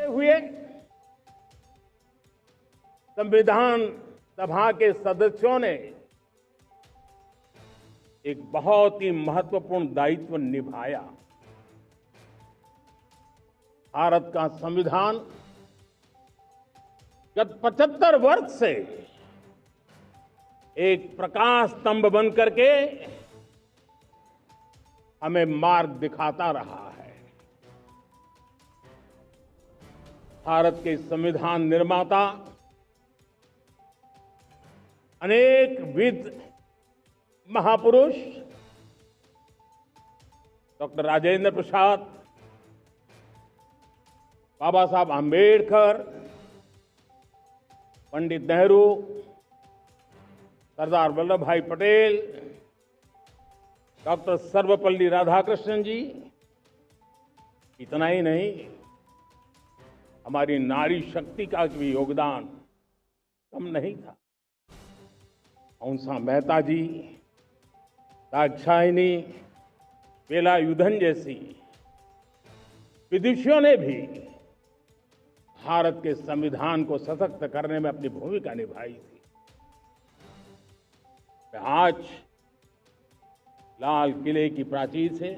हुए संविधान सभा के सदस्यों ने एक बहुत ही महत्वपूर्ण दायित्व निभाया। भारत का संविधान गत 75 वर्ष से एक प्रकाश स्तंभ बन करके हमें मार्ग दिखाता रहा है। भारत के संविधान निर्माता अनेक विद महापुरुष डॉक्टर राजेंद्र प्रसाद, बाबा साहब आंबेडकर, पंडित नेहरू, सरदार वल्लभ भाई पटेल, डॉक्टर सर्वपल्ली राधाकृष्णन जी, इतना ही नहीं, हमारी नारी शक्ति का भी योगदान कम नहीं था। हंसा मेहता जी, दाक्षायणी, वेलायुधन जैसी विदुषियों ने भी भारत के संविधान को सशक्त करने में अपनी भूमिका निभाई थी। आज लाल किले की प्राचीर से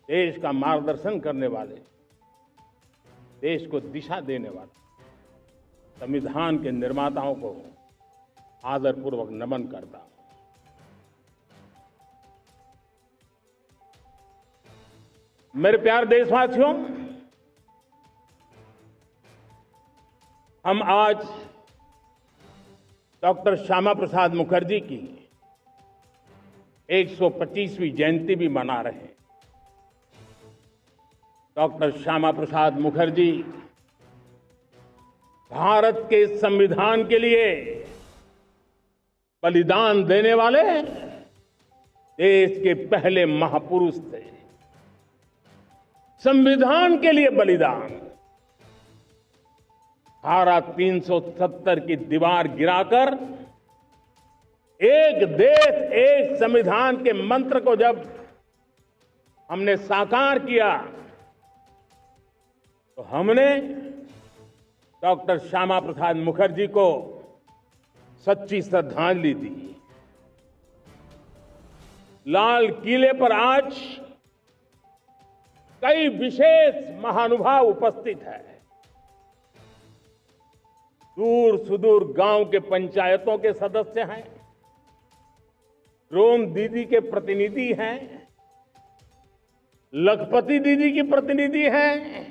देश का मार्गदर्शन करने वाले, देश को दिशा देने वाले संविधान के निर्माताओं को आदरपूर्वक नमन करता हूं। मेरे प्यारे देशवासियों, हम आज डॉक्टर श्यामा प्रसाद मुखर्जी की 125वीं जयंती भी मना रहे हैं। डॉक्टर श्यामा प्रसाद मुखर्जी भारत के संविधान के लिए बलिदान देने वाले देश के पहले महापुरुष थे। संविधान के लिए बलिदान, धारा 370 की दीवार गिराकर एक देश एक संविधान के मंत्र को जब हमने साकार किया तो हमने डॉक्टर श्यामा प्रसाद मुखर्जी को सच्ची श्रद्धांजलि दी। लाल किले पर आज कई विशेष महानुभाव उपस्थित हैं। दूर सुदूर गांव के पंचायतों के सदस्य हैं, रोम दीदी के प्रतिनिधि हैं, लखपति दीदी की प्रतिनिधि हैं,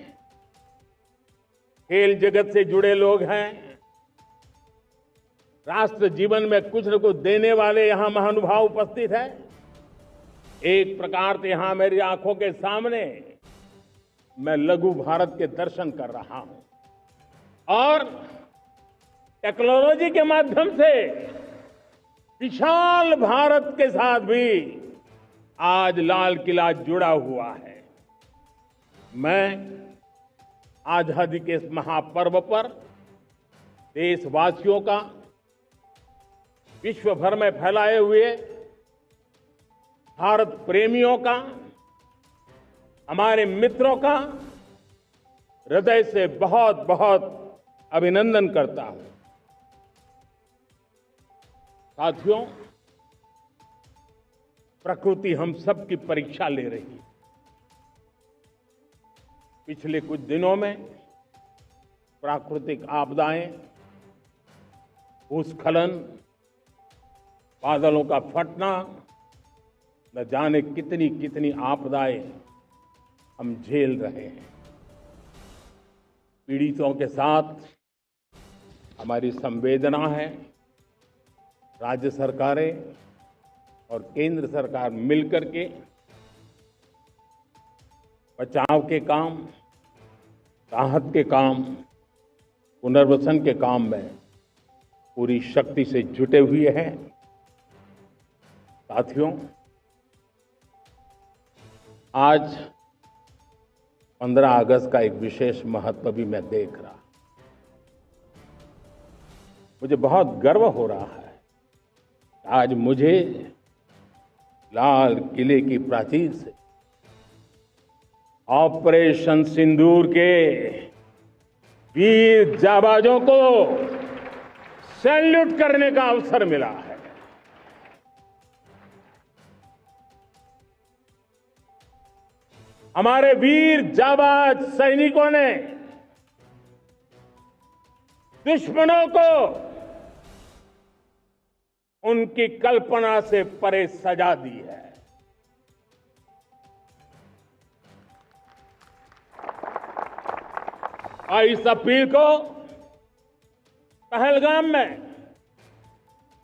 खेल जगत से जुड़े लोग हैं, राष्ट्र जीवन में कुछ न कुछ देने वाले यहां महानुभाव उपस्थित हैं। एक प्रकार से यहां मेरी आंखों के सामने मैं लघु भारत के दर्शन कर रहा हूं और टेक्नोलॉजी के माध्यम से विशाल भारत के साथ भी आज लाल किला जुड़ा हुआ है। मैं आजादी के इस महापर्व पर देशवासियों का, विश्व भर में फैलाए हुए भारत प्रेमियों का, हमारे मित्रों का हृदय से बहुत बहुत अभिनंदन करता हूं। साथियों, प्रकृति हम सब की परीक्षा ले रही है। पिछले कुछ दिनों में प्राकृतिक आपदाएं, भूस्खलन, बादलों का फटना, न जाने कितनी कितनी आपदाएं हम झेल रहे हैं। पीड़ितों के साथ हमारी संवेदना है। राज्य सरकारें और केंद्र सरकार मिलकर के बचाव के काम, राहत के काम, पुनर्वसन के काम में पूरी शक्ति से जुटे हुए हैं। साथियों, आज 15 अगस्त का एक विशेष महत्व भी मैं देख रहा। मुझे बहुत गर्व हो रहा है। आज मुझे लाल किले की प्राचीर से ऑपरेशन सिंदूर के वीर जाबाजों को सैल्यूट करने का अवसर मिला है। हमारे वीर जाबाज सैनिकों ने दुश्मनों को उनकी कल्पना से परे सजा दी है। 22 अप्रैल को पहलगाम में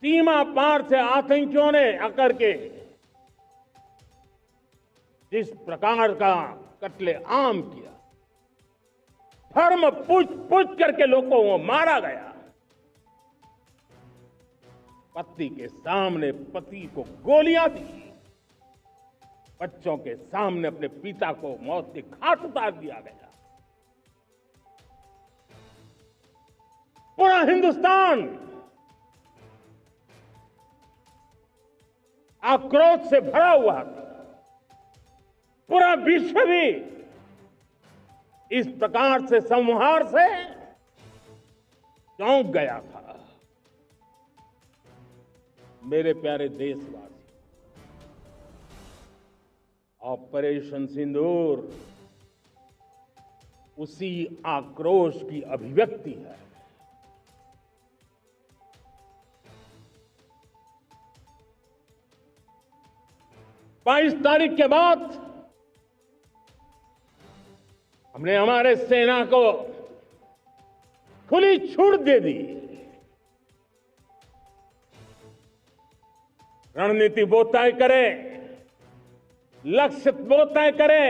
सीमा पार से आतंकियों ने आकर के जिस प्रकार का कत्ले आम किया, धर्म पूछ करके लोगों को मारा गया। पति के सामने पति को गोलियां दी, बच्चों के सामने अपने पिता को मौत के घाट उतार दिया गया। पूरा हिंदुस्तान आक्रोश से भरा हुआ था। पूरा विश्व भी इस प्रकार से संहार से चौंक गया था। मेरे प्यारे देशवासी, ऑपरेशन सिंदूर उसी आक्रोश की अभिव्यक्ति है। बाईस तारीख के बाद हमने हमारे सेना को खुली छूट दे दी। रणनीति वो तय करे, लक्ष्य वो तय करे,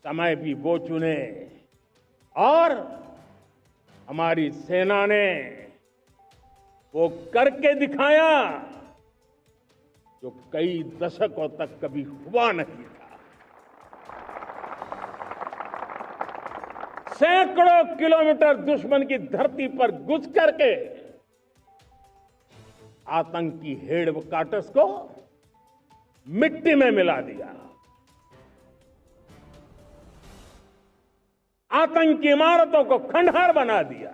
समय भी वो चुने, और हमारी सेना ने वो करके दिखाया जो कई दशकों तक कभी हुआ नहीं था। सैकड़ों किलोमीटर दुश्मन की धरती पर घुस करके आतंकी हेडक्वार्टर्स को मिट्टी में मिला दिया। आतंकी इमारतों को खंडहर बना दिया।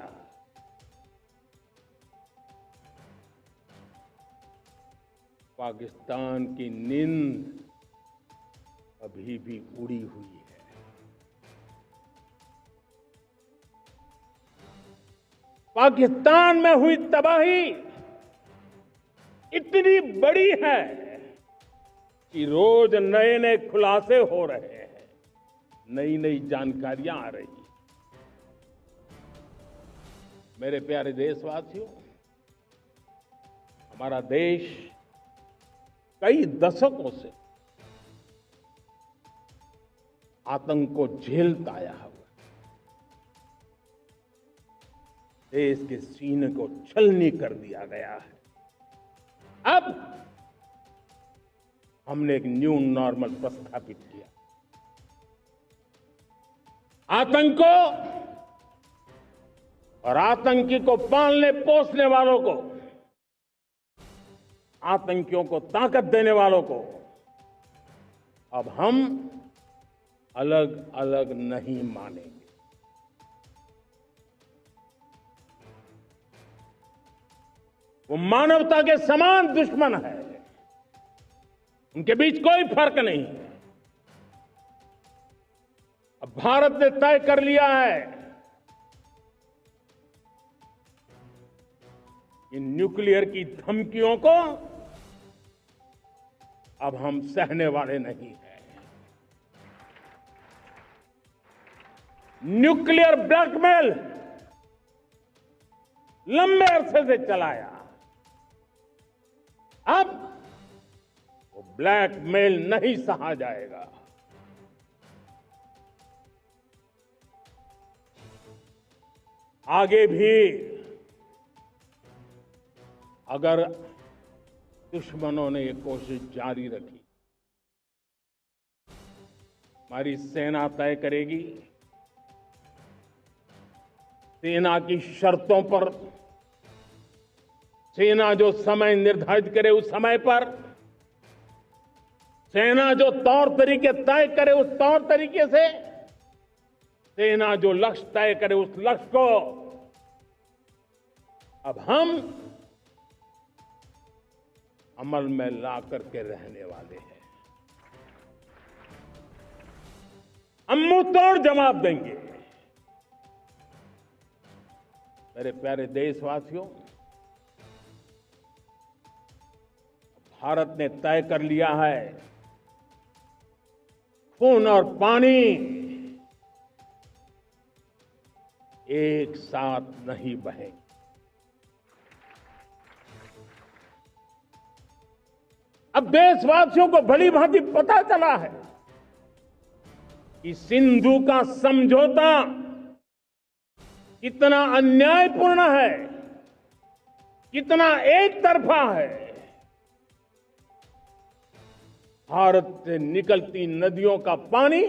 पाकिस्तान की नींद अभी भी उड़ी हुई है। पाकिस्तान में हुई तबाही इतनी बड़ी है कि रोज नए नए खुलासे हो रहे हैं, नई नई जानकारियां आ रही हैं। मेरे प्यारे देशवासियों, हमारा देश कई दशकों से आतंक को झेलता आया हुआ। देश के सीने को छलनी कर दिया गया है। अब हमने एक न्यू नॉर्मल प्रस्थापित किया। आतंक को और आतंकी को पालने पोसने वालों को, आतंकियों को ताकत देने वालों को अब हम अलग अलग नहीं मानेंगे। वो मानवता के समान दुश्मन है, उनके बीच कोई फर्क नहीं है। अब भारत ने तय कर लिया है कि न्यूक्लियर की धमकियों को अब हम सहने वाले नहीं हैं। न्यूक्लियर ब्लैकमेल लंबे अरसे से चलाया, अब वो ब्लैकमेल नहीं सहा जाएगा। आगे भी अगर दुश्मनों ने ये कोशिश जारी रखी, हमारी सेना तय करेगी। सेना की शर्तों पर, सेना जो समय निर्धारित करे उस समय पर सेना जो तौर तरीके तय करे उस तौर तरीके से, सेना जो लक्ष्य तय करे उस लक्ष्य को अब हम अमल में ला करके रहने वाले हैं। हम मुंह तोड़ जवाब देंगे। मेरे प्यारे देशवासियों, भारत ने तय कर लिया है, खून और पानी एक साथ नहीं बहेंगे। अब देशवासियों को भली भांति पता चला है कि सिंधु का समझौता कितना अन्यायपूर्ण है, कितना एक तरफा है। भारत से निकलती नदियों का पानी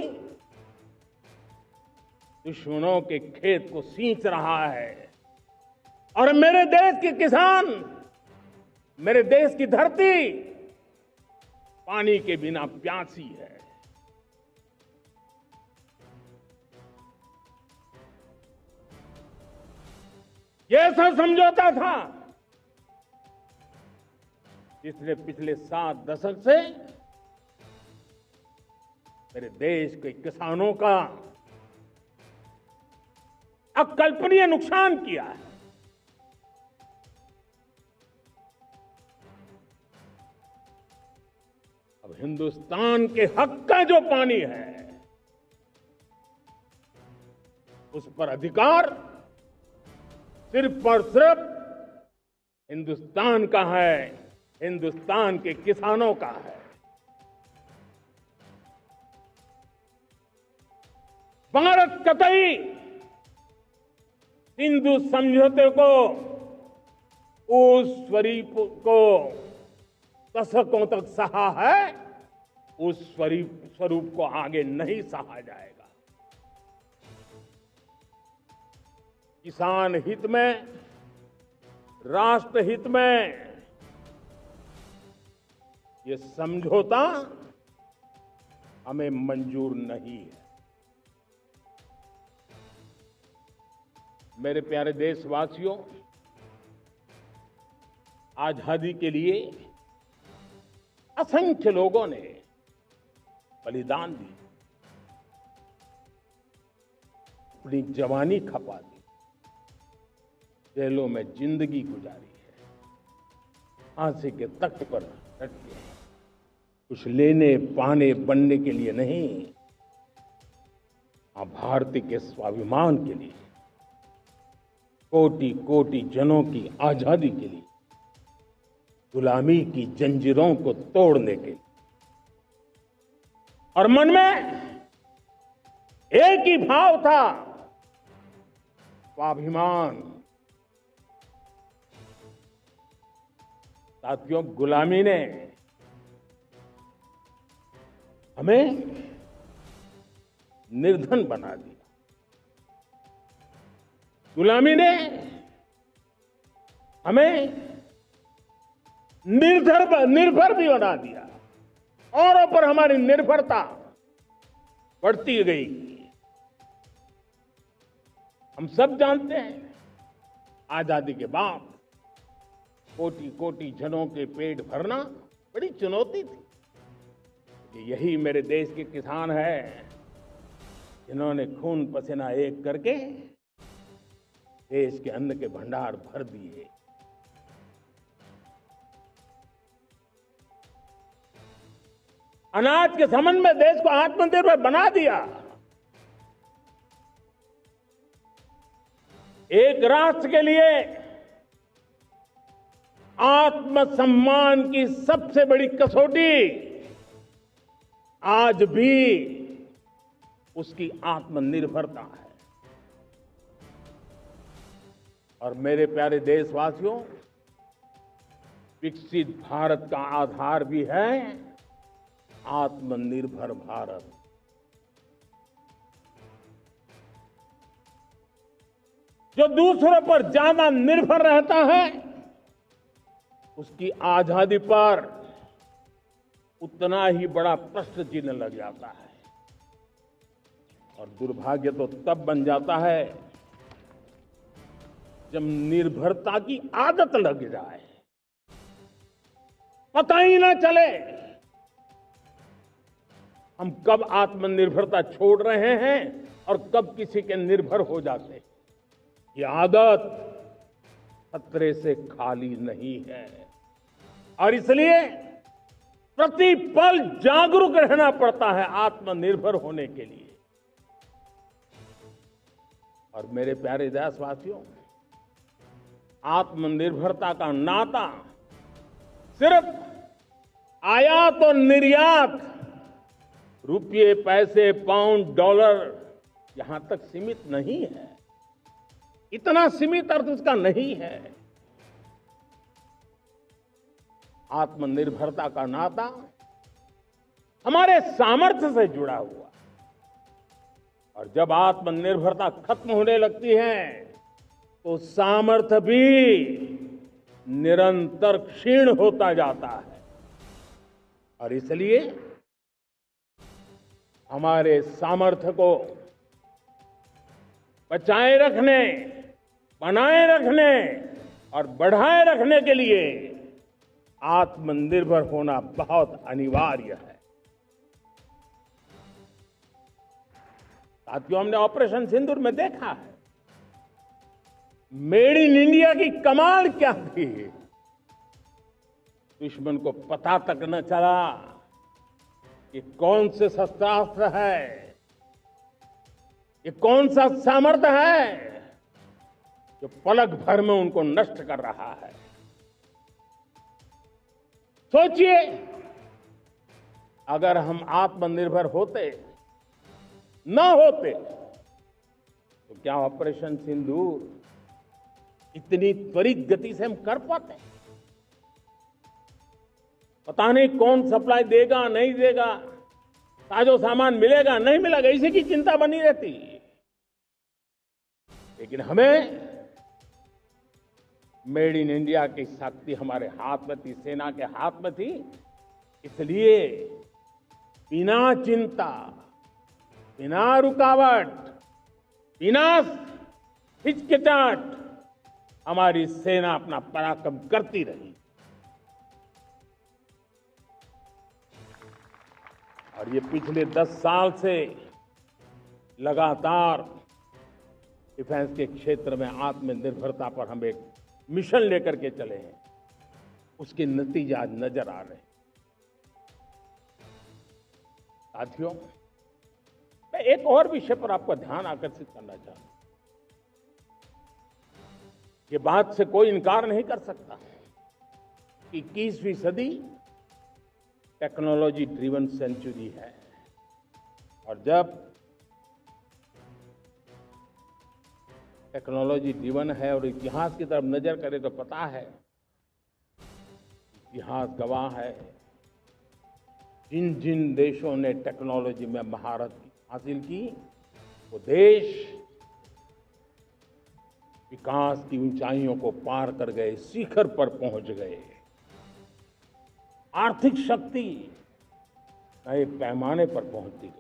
दुश्मनों के खेत को सींच रहा है और मेरे देश के किसान, मेरे देश की धरती पानी के बिना प्यासी है। यह सब समझौता था जिसने पिछले 7 दशक से मेरे देश के किसानों का अकल्पनीय नुकसान किया है। अब हिंदुस्तान के हक का जो पानी है उस पर अधिकार सिर्फ और सिर्फ हिंदुस्तान का है, हिंदुस्तान के किसानों का है। भारत कतई सिंधु समझौते को, उस स्वरूप को दशकों तक सहा है, उस स्वरूप को आगे नहीं सहा जाएगा। किसान हित में, राष्ट्र हित में ये समझौता हमें मंजूर नहीं है। मेरे प्यारे देशवासियों, आजादी के लिए असंख्य लोगों ने बलिदान दी, अपनी जवानी खपा दी, जेलों में जिंदगी गुजारी है, फांसी के तख्त पर डट के, कुछ लेने पाने बनने के लिए नहीं, भारतीय के स्वाभिमान के लिए, कोटि कोटि जनों की आजादी के लिए, गुलामी की जंजीरों को तोड़ने के लिए। और मन में एक ही भाव था, स्वाभिमान। साथियों, गुलामी ने हमें निर्धन बना दिया, गुलामी ने हमें निर्भर भी बना दिया, औरों पर हमारी निर्भरता बढ़ती गई। हम सब जानते हैं, आजादी के बाद कोटि कोटि जनों के पेट भरना बड़ी चुनौती थी। यही मेरे देश के किसान हैं जिन्होंने खून पसीना एक करके देश के अन्न के भंडार भर दिए। अनाज के संबंध में देश को आत्मनिर्भर बना दिया। एक राष्ट्र के लिए आत्मसम्मान की सबसे बड़ी कसौटी आज भी उसकी आत्मनिर्भरता है। और मेरे प्यारे देशवासियों, विकसित भारत का आधार भी है आत्मनिर्भर भारत। जो दूसरों पर ज्यादा निर्भर रहता है, उसकी आजादी पर उतना ही बड़ा प्रश्न चिन्ह लग जाता है। और दुर्भाग्य तो तब बन जाता है जब निर्भरता की आदत लग जाए, पता ही ना चले हम कब आत्मनिर्भरता छोड़ रहे हैं और कब किसी के निर्भर हो जाते हैं। ये आदत खतरे से खाली नहीं है और इसलिए प्रतिपल जागरूक रहना पड़ता है आत्मनिर्भर होने के लिए। और मेरे प्यारे देशवासियों, आत्मनिर्भरता का नाता सिर्फ आयात और निर्यात, रुपये, पैसे, पाउंड, डॉलर यहां तक सीमित नहीं है। इतना सीमित अर्थ उसका नहीं है। आत्मनिर्भरता का नाता हमारे सामर्थ्य से जुड़ा हुआ। और जब आत्मनिर्भरता खत्म होने लगती है तो सामर्थ्य भी निरंतर क्षीण होता जाता है। और इसलिए हमारे सामर्थ्य को बचाए रखने, बनाए रखने और बढ़ाए रखने के लिए आत्मनिर्भर होना बहुत अनिवार्य है। साथियों, हमने ऑपरेशन सिंदूर में देखा है मेड इन इंडिया की कमाल क्या थी। दुश्मन को पता तक न चला कि कौन से शस्त्रास्त्र है, ये कौन सा सामर्थ्य है जो पलक भर में उनको नष्ट कर रहा है। सोचिए, अगर हम आत्मनिर्भर होते न होते तो क्या ऑपरेशन सिंदूर इतनी त्वरित गति से हम कर पाते? पता नहीं कौन सप्लाई देगा, नहीं देगा, साजो सामान मिलेगा, नहीं मिलेगा, इसी की चिंता बनी रहती। लेकिन हमें मेड इन इंडिया की शक्ति हमारे हाथ में थी, सेना के हाथ में थी। इसलिए बिना चिंता, बिना रुकावट, बिना हिचकिचाहट हमारी सेना अपना पराक्रम करती रही। और ये पिछले 10 साल से लगातार डिफेंस के क्षेत्र में आत्मनिर्भरता पर हम एक मिशन लेकर के चले हैं, उसके नतीजे आज नजर आ रहे हैं। साथियों, मैं एक और विषय पर आपका ध्यान आकर्षित करना चाहता हूं। ये बात से कोई इनकार नहीं कर सकता कि 21वीं सदी टेक्नोलॉजी ड्रिवन सेंचुरी है। और जब टेक्नोलॉजी ड्रिवन है और इतिहास की तरफ नजर करें तो पता है, इतिहास गवाह है, जिन जिन देशों ने टेक्नोलॉजी में महारत हासिल की वो देश विकास की ऊंचाइयों को पार कर गए, शिखर पर पहुंच गए। आर्थिक शक्ति नए पैमाने पर पहुंचती गई।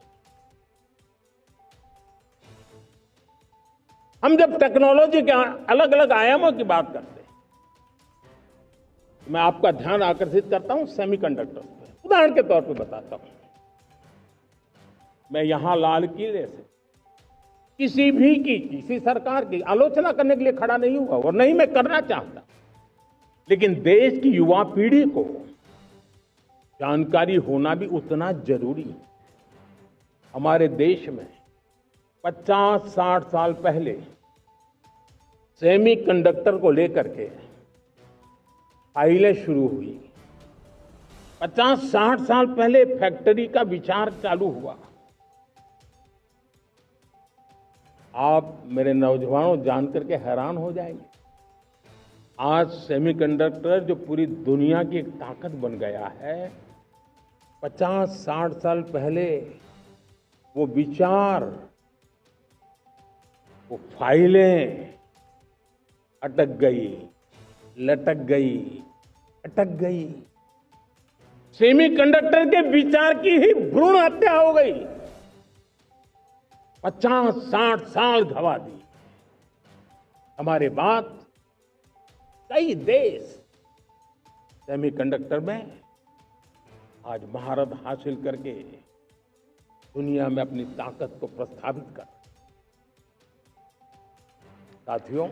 हम जब टेक्नोलॉजी के अलग अलग आयामों की बात करते हैं, मैं आपका ध्यान आकर्षित करता हूं सेमीकंडक्टर्स पे। उदाहरण के तौर पे बताता हूं, मैं यहां लाल किले से किसी सरकार की आलोचना करने के लिए खड़ा नहीं हुआ और नहीं मैं करना चाहता, लेकिन देश की युवा पीढ़ी को जानकारी होना भी उतना जरूरी है। हमारे देश में 50-60 साल पहले सेमीकंडक्टर को लेकर के फाइलें शुरू हुई। 50-60 साल पहले फैक्ट्री का विचार चालू हुआ। आप मेरे नौजवानों जानकर के हैरान हो जाएंगे, आज सेमीकंडक्टर जो पूरी दुनिया की एक ताकत बन गया है, 50-60 साल पहले वो विचार, वो फाइलें अटक गई, लटक गई, अटक गई। सेमीकंडक्टर के विचार की ही भ्रूण हत्या हो गई। 50-60 साल गवा दी। हमारे बाद कई देश सेमीकंडक्टर में आज महारत हासिल करके दुनिया में अपनी ताकत को प्रस्थापित कर। साथियों,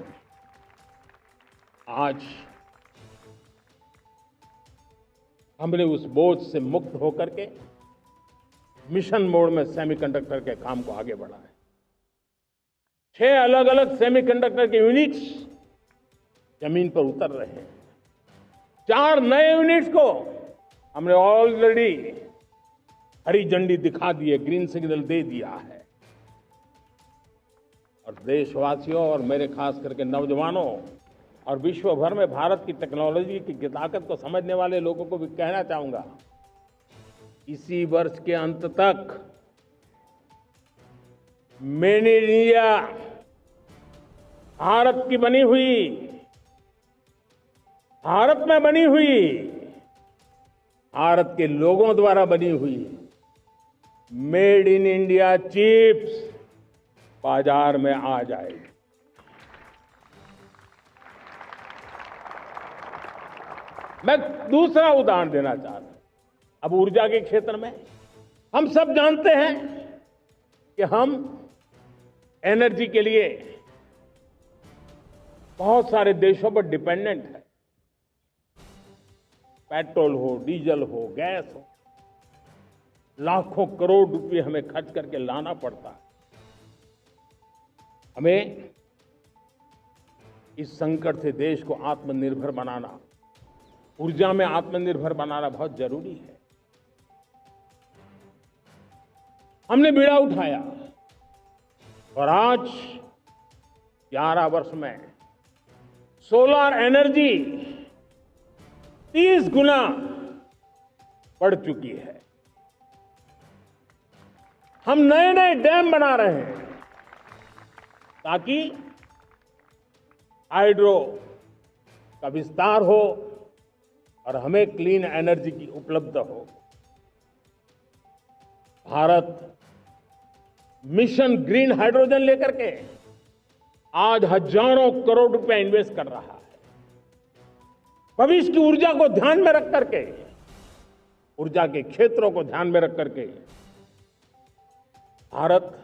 आज हमने उस बोझ से मुक्त होकर के मिशन मोड में सेमीकंडक्टर के काम को आगे बढ़ाया है। 6 अलग अलग सेमीकंडक्टर के यूनिट्स जमीन पर उतर रहे हैं। 4 नए यूनिट्स को हमने ऑलरेडी हरी झंडी दिखा दी है, ग्रीन सिग्नल दे दिया है। और देशवासियों और मेरे खास करके नौजवानों और विश्व भर में भारत की टेक्नोलॉजी की ताकत को समझने वाले लोगों को भी कहना चाहूंगा, इसी वर्ष के अंत तक मेड इन इंडिया, भारत की बनी हुई, भारत में बनी हुई, भारत के लोगों द्वारा बनी हुई मेड इन इंडिया चिप्स बाजार में आ जाएगी। मैं दूसरा उदाहरण देना चाहता हूं। अब ऊर्जा के क्षेत्र में हम सब जानते हैं कि हम एनर्जी के लिए बहुत सारे देशों पर डिपेंडेंट है। पेट्रोल हो, डीजल हो, गैस हो, लाखों करोड़ रुपए हमें खर्च करके लाना पड़ता है। हमें इस संकट से देश को आत्मनिर्भर बनाना, ऊर्जा में आत्मनिर्भर बनाना बहुत जरूरी है। हमने बीड़ा उठाया और आज 11 वर्ष में सोलर एनर्जी 30 गुना बढ़ चुकी है। हम नए नए डैम बना रहे हैं ताकि हाइड्रो का विस्तार हो और हमें क्लीन एनर्जी की उपलब्ध हो। भारत मिशन ग्रीन हाइड्रोजन लेकर के आज हजारों करोड़ रुपए इन्वेस्ट कर रहा है। भविष्य की ऊर्जा को ध्यान में रख करके, ऊर्जा के क्षेत्रों को ध्यान में रख करके भारत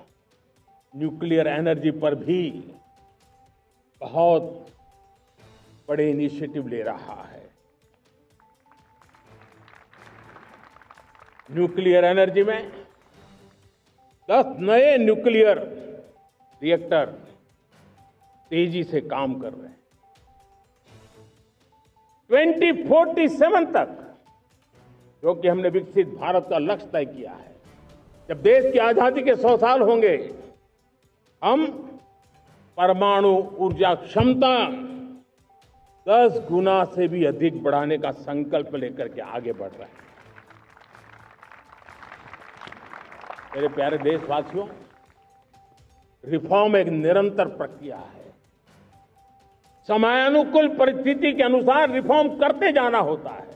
न्यूक्लियर एनर्जी पर भी बहुत बड़े इनिशिएटिव ले रहा है। न्यूक्लियर एनर्जी में 10 नए न्यूक्लियर रिएक्टर तेजी से काम कर रहे हैं। 2047 तक, जो कि हमने विकसित भारत का लक्ष्य तय किया है, जब देश की आजादी के 100 साल होंगे, हम परमाणु ऊर्जा क्षमता 10 गुना से भी अधिक बढ़ाने का संकल्प लेकर के आगे बढ़ रहे हैं। मेरे प्यारे देशवासियों, रिफॉर्म एक निरंतर प्रक्रिया है। समयानुकूल परिस्थिति के अनुसार रिफॉर्म करते जाना होता है।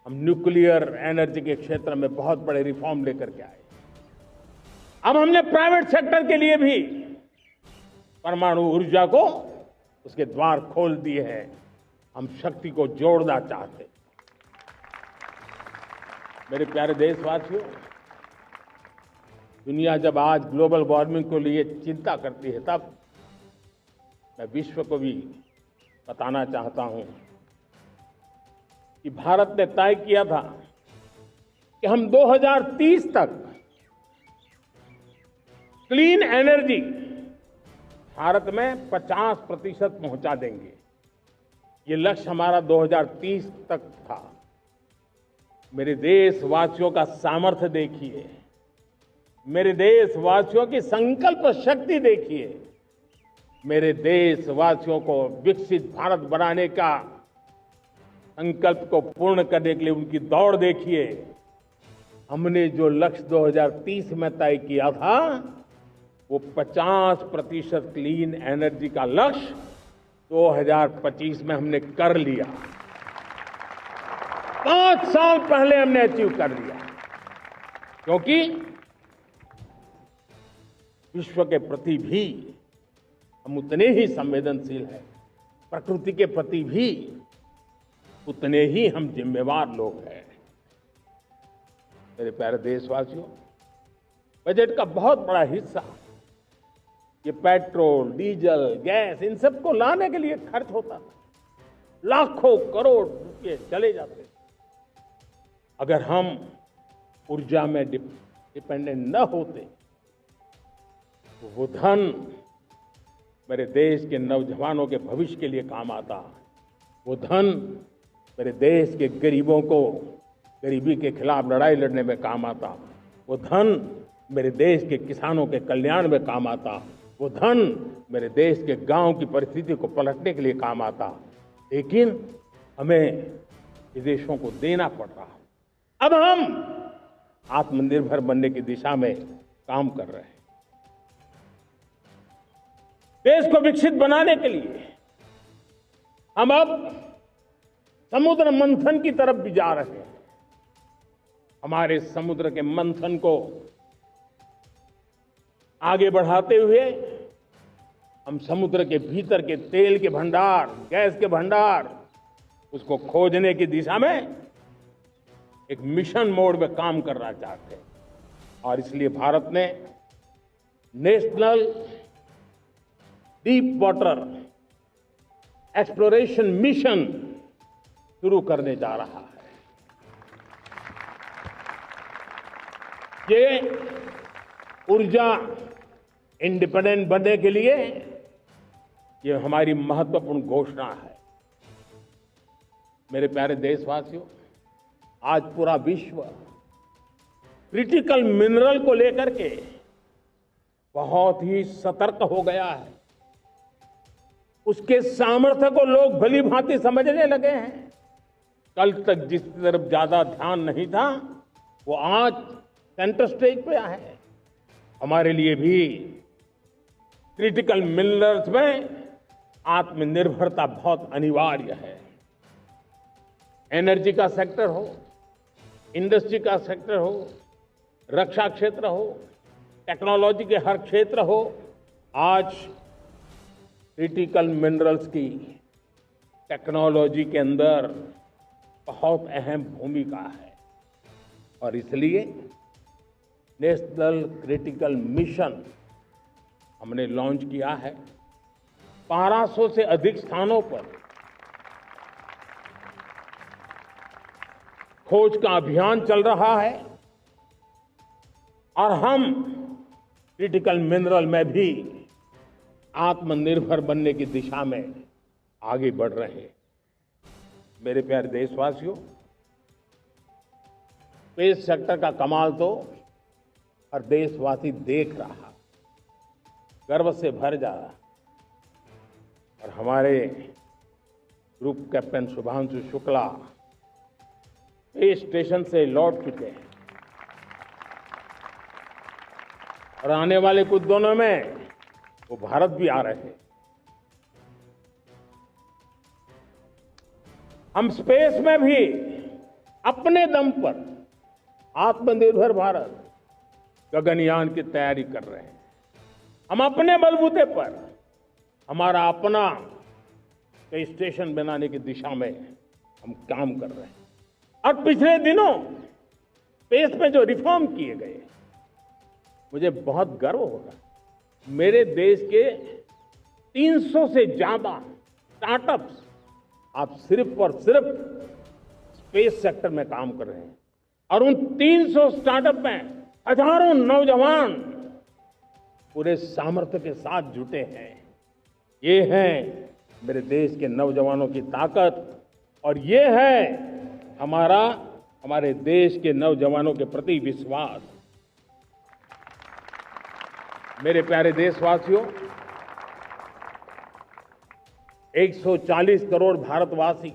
हम न्यूक्लियर एनर्जी के क्षेत्र में बहुत बड़े रिफॉर्म लेकर के आए। अब हमने प्राइवेट सेक्टर के लिए भी परमाणु ऊर्जा को उसके द्वार खोल दिए हैं। हम शक्ति को जोड़ना चाहते हैं। मेरे प्यारे देशवासियों, दुनिया जब आज ग्लोबल वार्मिंग को लिए चिंता करती है, तब मैं विश्व को भी बताना चाहता हूं कि भारत ने तय किया था कि हम 2030 तक क्लीन एनर्जी भारत में 50% पहुंचा देंगे। ये लक्ष्य हमारा 2030 तक था। मेरे देशवासियों का सामर्थ्य देखिए, मेरे देशवासियों की संकल्प शक्ति देखिए, मेरे देशवासियों को विकसित भारत बनाने का संकल्प को पूर्ण करने के लिए उनकी दौड़ देखिए। हमने जो लक्ष्य 2030 में तय किया था, वो 50% क्लीन एनर्जी का लक्ष्य 2025 में हमने कर लिया। 5 साल पहले हमने अचीव कर लिया, क्योंकि विश्व के प्रति भी हम उतने ही संवेदनशील हैं, प्रकृति के प्रति भी उतने ही हम जिम्मेवार लोग हैं। मेरे प्यारे देशवासियों, बजट का बहुत बड़ा हिस्सा ये पेट्रोल, डीजल, गैस इन सबको लाने के लिए खर्च होता था। लाखों करोड़ रुपए चले जाते। अगर हम ऊर्जा में डिपेंडेंट न होते तो वो धन मेरे देश के नौजवानों के भविष्य के लिए काम आता। वो धन मेरे देश के गरीबों को गरीबी के खिलाफ लड़ाई लड़ने में काम आता। वो धन मेरे देश के किसानों के कल्याण में काम आता। वो धन मेरे देश के गांव की परिस्थिति को पलटने के लिए काम आता। लेकिन हमें विदेशों को देना पड़ रहा। अब हम आत्मनिर्भर बनने की दिशा में काम कर रहे हैं। देश को विकसित बनाने के लिए हम अब समुद्र मंथन की तरफ भी जा रहे हैं। हमारे समुद्र के मंथन को आगे बढ़ाते हुए हम समुद्र के भीतर के तेल के भंडार, गैस के भंडार, उसको खोजने की दिशा में एक मिशन मोड में काम करना चाहते हैं। और इसलिए भारत ने national deep water exploration mission शुरू करने जा रहा है। ये ऊर्जा इंडिपेंडेंट बनने के लिए ये हमारी महत्वपूर्ण घोषणा है। मेरे प्यारे देशवासियों, आज पूरा विश्व क्रिटिकल मिनरल को लेकर के बहुत ही सतर्क हो गया है। उसके सामर्थ्य को लोग भली भांति समझने लगे हैं। कल तक जिस तरफ ज्यादा ध्यान नहीं था, वो आज सेंटर स्टेज पे है। हमारे लिए भी क्रिटिकल मिनरल्स में आत्मनिर्भरता बहुत अनिवार्य है। एनर्जी का सेक्टर हो, इंडस्ट्री का सेक्टर हो, रक्षा क्षेत्र हो, टेक्नोलॉजी के हर क्षेत्र हो, आज क्रिटिकल मिनरल्स की टेक्नोलॉजी के अंदर बहुत अहम भूमिका है। और इसलिए नेशनल क्रिटिकल मिशन हमने लॉन्च किया है। 1200 से अधिक स्थानों पर खोज का अभियान चल रहा है और हम क्रिटिकल मिनरल में भी आत्मनिर्भर बनने की दिशा में आगे बढ़ रहे हैं। मेरे प्यारे देशवासियों, स्पेस सेक्टर का कमाल तो हर देशवासी देख रहा, गर्व से भर जा रहा। और हमारे group captain Shubhanshu Shukla space station से लौट चुके हैं और आने वाले कुछ दिनों में वो भारत भी आ रहे हैं। हम स्पेस में भी अपने दम पर आत्मनिर्भर भारत गगनयान की तैयारी कर रहे हैं। हम अपने बलबूते पर हमारा अपना स्पेस स्टेशन बनाने की दिशा में हम काम कर रहे हैं। और पिछले दिनों स्पेस में जो रिफॉर्म किए गए, मुझे बहुत गर्व हो रहा है। मेरे देश के 300 से ज्यादा स्टार्टअप्स आप सिर्फ और सिर्फ स्पेस सेक्टर में काम कर रहे हैं। और उन 300 स्टार्टअप में हजारों नौजवान पूरे सामर्थ्य के साथ जुटे हैं। ये है मेरे देश के नौजवानों की ताकत और ये है हमारे देश के नौजवानों के प्रति विश्वास। मेरे प्यारे देशवासियों, 140 करोड़ भारतवासी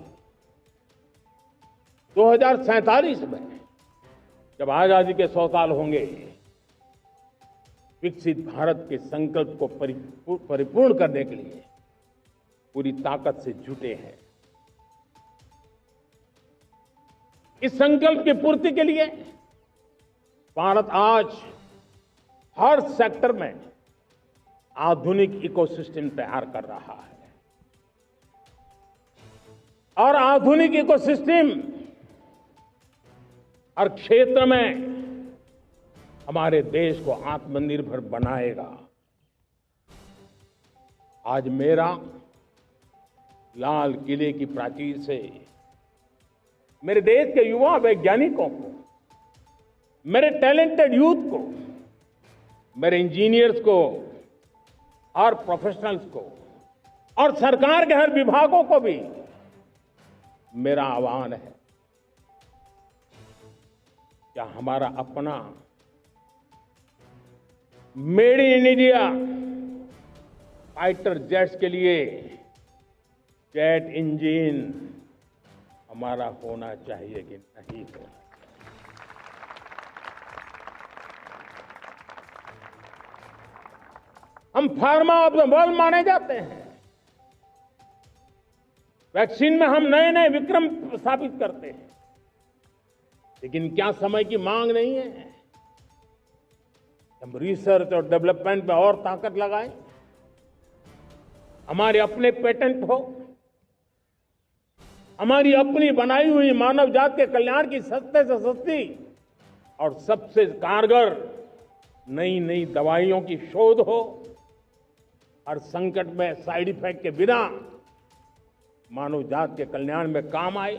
2047 में जब आजादी के 100 साल होंगे, विकसित भारत के संकल्प को परिपूर्ण करने के लिए पूरी ताकत से जुटे हैं। इस संकल्प की पूर्ति के लिए भारत आज हर सेक्टर में आधुनिक इकोसिस्टम तैयार कर रहा है और आधुनिक इकोसिस्टम हर क्षेत्र में हमारे देश को आत्मनिर्भर बनाएगा। आज मेरा लाल किले की प्राचीर से मेरे देश के युवा वैज्ञानिकों को, मेरे टैलेंटेड यूथ को, मेरे इंजीनियर्स को और प्रोफेशनल्स को और सरकार के हर विभागों को भी मेरा आह्वान है, क्या हमारा अपना made in India fighter jets के लिए जेट इंजन हमारा होना चाहिए कि नहीं होना? हम फार्मा ऑफ द वर्ल्ड माने जाते हैं। वैक्सीन में हम नए नए विक्रम स्थापित करते हैं, लेकिन क्या समय की मांग नहीं है? हम रिसर्च और डेवलपमेंट में और ताकत लगाएं, हमारे अपने पेटेंट हो, हमारी अपनी बनाई हुई मानव जात के कल्याण की सस्ते से सस्ती और सबसे कारगर नई नई दवाइयों की शोध हो, हर संकट में साइड इफेक्ट के बिना मानव जात के कल्याण में काम आए।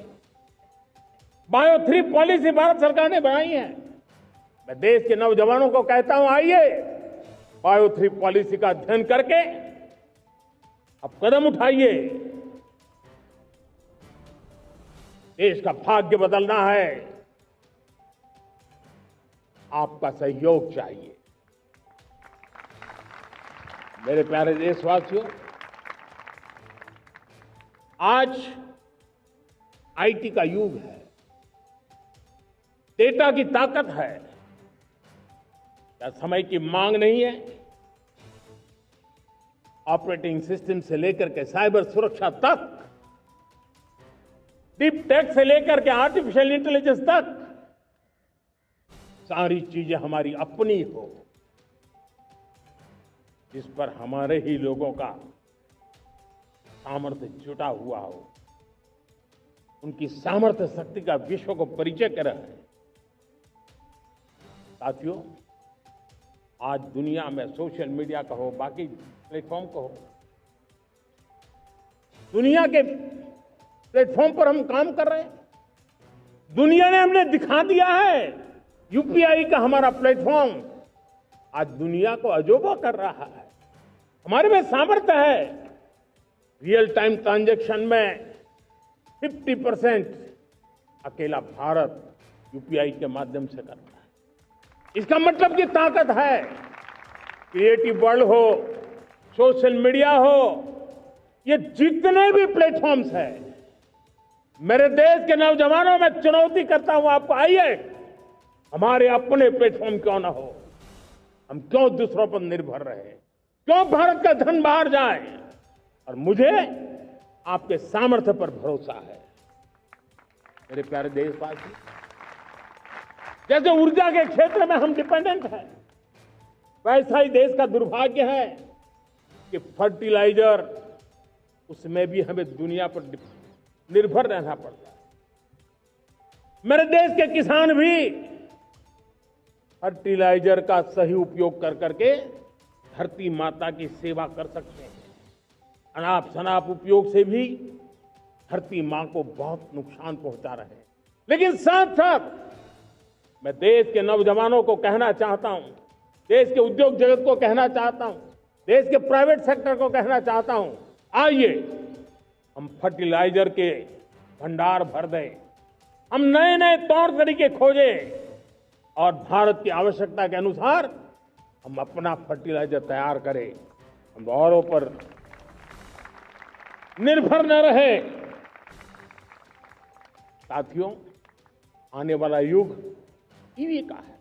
बायो 3 पॉलिसी भारत सरकार ने बनाई है। मैं देश के नौजवानों को कहता हूं, आइए बायो 3 पॉलिसी का अध्ययन करके अब कदम उठाइए। देश का भाग्य बदलना है, आपका सहयोग चाहिए। मेरे प्यारे देशवासियों, आज आईटी का युग है, डेटा की ताकत है। क्या समय की मांग नहीं है? ऑपरेटिंग सिस्टम से लेकर के साइबर सुरक्षा तक, डीप टेक से लेकर के आर्टिफिशियल इंटेलिजेंस तक, सारी चीजें हमारी अपनी हो, जिस पर हमारे ही लोगों का सामर्थ्य जुटा हुआ हो, उनकी सामर्थ्य शक्ति का विश्व को परिचय कराएं। साथियों, आज दुनिया में सोशल मीडिया का हो, बाकी प्लेटफॉर्म का हो, दुनिया के प्लेटफॉर्म पर हम काम कर रहे हैं। दुनिया ने हमने दिखा दिया है, यूपीआई का हमारा प्लेटफॉर्म आज दुनिया को अजोबा कर रहा है। हमारे में सामर्थ्य है। रियल टाइम ट्रांजैक्शन में 50% अकेला भारत यूपीआई के माध्यम से करता है। इसका मतलब की ताकत है। क्रिएटिव वर्ल्ड हो, सोशल मीडिया हो, ये जितने भी प्लेटफॉर्म्स हैं, मेरे देश के नौजवानों में चुनौती करता हूं आपको, आइए हमारे अपने प्लेटफॉर्म क्यों ना हो, हम क्यों दूसरों पर निर्भर रहे, क्यों भारत का धन बाहर जाए। और मुझे आपके सामर्थ्य पर भरोसा है। मेरे प्यारे देशवासी, जैसे ऊर्जा के क्षेत्र में हम डिपेंडेंट हैं, वैसा ही देश का दुर्भाग्य है कि फर्टिलाइजर, उसमें भी हमें दुनिया पर निर्भर रहना पड़ता है। मेरे देश के किसान भी फर्टिलाइजर का सही उपयोग कर करके धरती माता की सेवा कर सकते हैं। अनाप शनाप उपयोग से भी धरती मां को बहुत नुकसान पहुंचा रहे हैं। लेकिन साथ साथ मैं देश के नौजवानों को कहना चाहता हूं, देश के उद्योग जगत को कहना चाहता हूं, देश के प्राइवेट सेक्टर को कहना चाहता हूं, आइए हम फर्टिलाइजर के भंडार भर दें, हम नए नए तौर तरीके खोजें और भारत की आवश्यकता के अनुसार हम अपना फर्टिलाइजर तैयार करें। हम औरों पर निर्भर न रहे। साथियों, आने वाला युग ईवी का है।